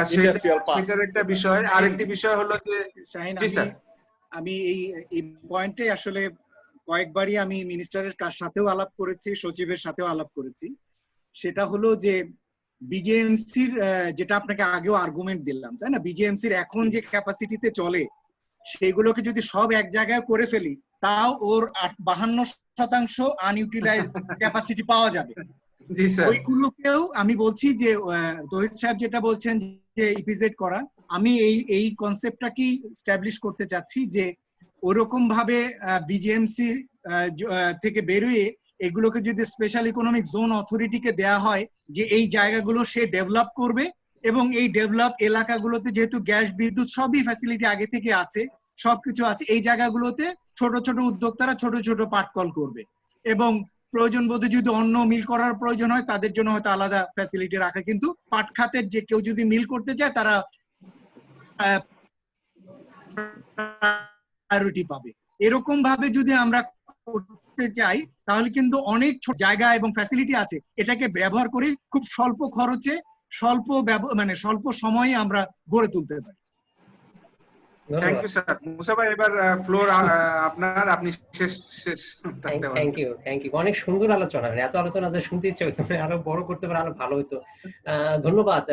E: সেটার একটা বিষয়। আরেকটি বিষয় হলো যে
D: শাহিন, আমি এই পয়েন্টে আসলে কয়েকবারই আমি মিনিস্টারের সাথেও আলাপ করেছি, সচিবের সাথেও আলাপ করেছি। সেটা হলো যে বিজেএমসির যেটা আপনাকে আগেও আর্গুমেন্ট দিলাম, তাই না, বিজেএমসির এখন যে ক্যাপাসিটিতে চলে সেগুলোকে যদি সব এক জায়গায় করে ফেলি, তাও ওর 52% আনইউটিলাইজড ক্যাপাসিটি পাওয়া যাবে। ওইগুলোকেও আমি বলছি যে তৌহিদ সাহেব যেটা বলছেন যে ইপিজেড করা, আমি এই কনসেপ্টটাকেই এস্টাবলিশ করতে চাচ্ছি যে ওরকম ভাবে বিজেএমসি থেকে বেরিয়ে এগুলোকে যদি স্পেশাল ইকোনমিক জোন অথরিটিকে দেয়া হয় যে এই জায়গাগুলো সে ডেভেলপ করবে, এবং এই ডেভেলপ এলাকাগুলোতে যেহেতু গ্যাস বিদ্যুৎ সবই ফ্যাসিলিটি আগে থেকে আছে, সবকিছু আছে, এই জায়গাগুলোতে ছোট ছোট উদ্যোক্তারা ছোট ছোট পাটকল করবে, এবং প্রয়োজন বোধে যদি অন্য মিল করার প্রয়োজন হয় তাদের জন্য হয়তো আলাদা ফ্যাসিলিটি রাখা, কিন্তু পাট খাতের যে কেউ যদি মিল করতে চায় তারা প্রায়োরিটি পাবে। এরকম ভাবে যদি আমরা করতে চাই তাহলে কিন্তু অনেক জায়গা এবং ফ্যাসিলিটি আছে, এটাকে ব্যবহার করে খুব স্বল্প খরচে স্বল্প সময়ে আমরা গড়ে তুলতে পারি।
E: Thank you sir. মুসা ভাই, এবার ফ্লোর আপনার, আপনি শেষ।
A: থ্যাংক ইউ অনেক সুন্দর আলোচনা, এত আলোচনা যে শুনতে ইচ্ছে হচ্ছে, মানে আরো বড় করতে পারে আরো ভালো হতো। ধন্যবাদ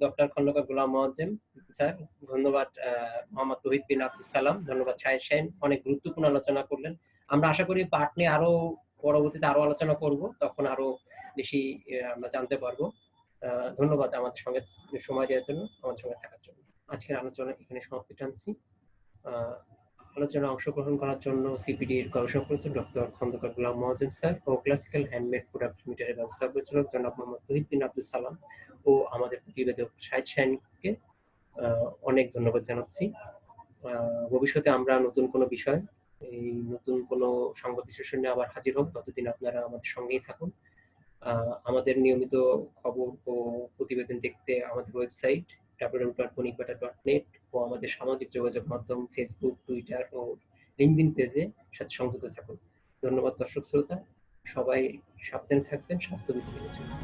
A: ডক্টর খন্দকার গোলাম মোয়াজ্জেম স্যার, ধন্যবাদ মোহাম্মদ তৌহিদ বিন আব্দুস সালাম, ধন্যবাদ শাহেদ শাহীন, অনেক গুরুত্বপূর্ণ আলোচনা করলেন। আমরা আশা করি পাট নিয়ে আরো পরবর্তীতে আরো আলোচনা করব, তখন আরো বেশি আমরা জানতে পারবো। ধন্যবাদ আমাদের সঙ্গে সময় দেওয়ার জন্য, আমার সঙ্গে থাকার জন্য। আজকের আলোচনা এখানে সমাপ্তি টানছি। আলোচনায় অংশগ্রহণ করার জন্য সিপিডির গবেষণা পরিচালক ডক্টর খন্দকার গোলাম মোয়াজ্জেম স্যার ও ক্লাসিক্যাল হ্যান্ডমেড প্রোডাক্ট লিমিটেডের ব্যবস্থা পরিচালক জনাব মোহাম্মদ তৌহিদ বিন আব্দুস সালাম ও আমাদের প্রতিবেদক শাহেদ শাহীনকে অনেক ধন্যবাদ জানাচ্ছি। ভবিষ্যতে আমরা নতুন কোনো বিষয়, এই নতুন কোনো সংবাদ বিশ্লেষণ নিয়ে আবার হাজির হব। ততদিন আপনারা আমাদের সঙ্গেই থাকুন। আমাদের নিয়মিত খবর ও প্রতিবেদন দেখতে আমাদের ওয়েবসাইট www.bonikbata.net ও আমাদের সামাজিক যোগাযোগ মাধ্যম ফেসবুক, টুইটার ও লিঙ্কডইন পেজে সাথে সংযুক্ত থাকুন। ধন্যবাদ দর্শক শ্রোতা, সবাই সাবধানে থাকবেন, স্বাস্থ্যবিধি মেনে চলুন।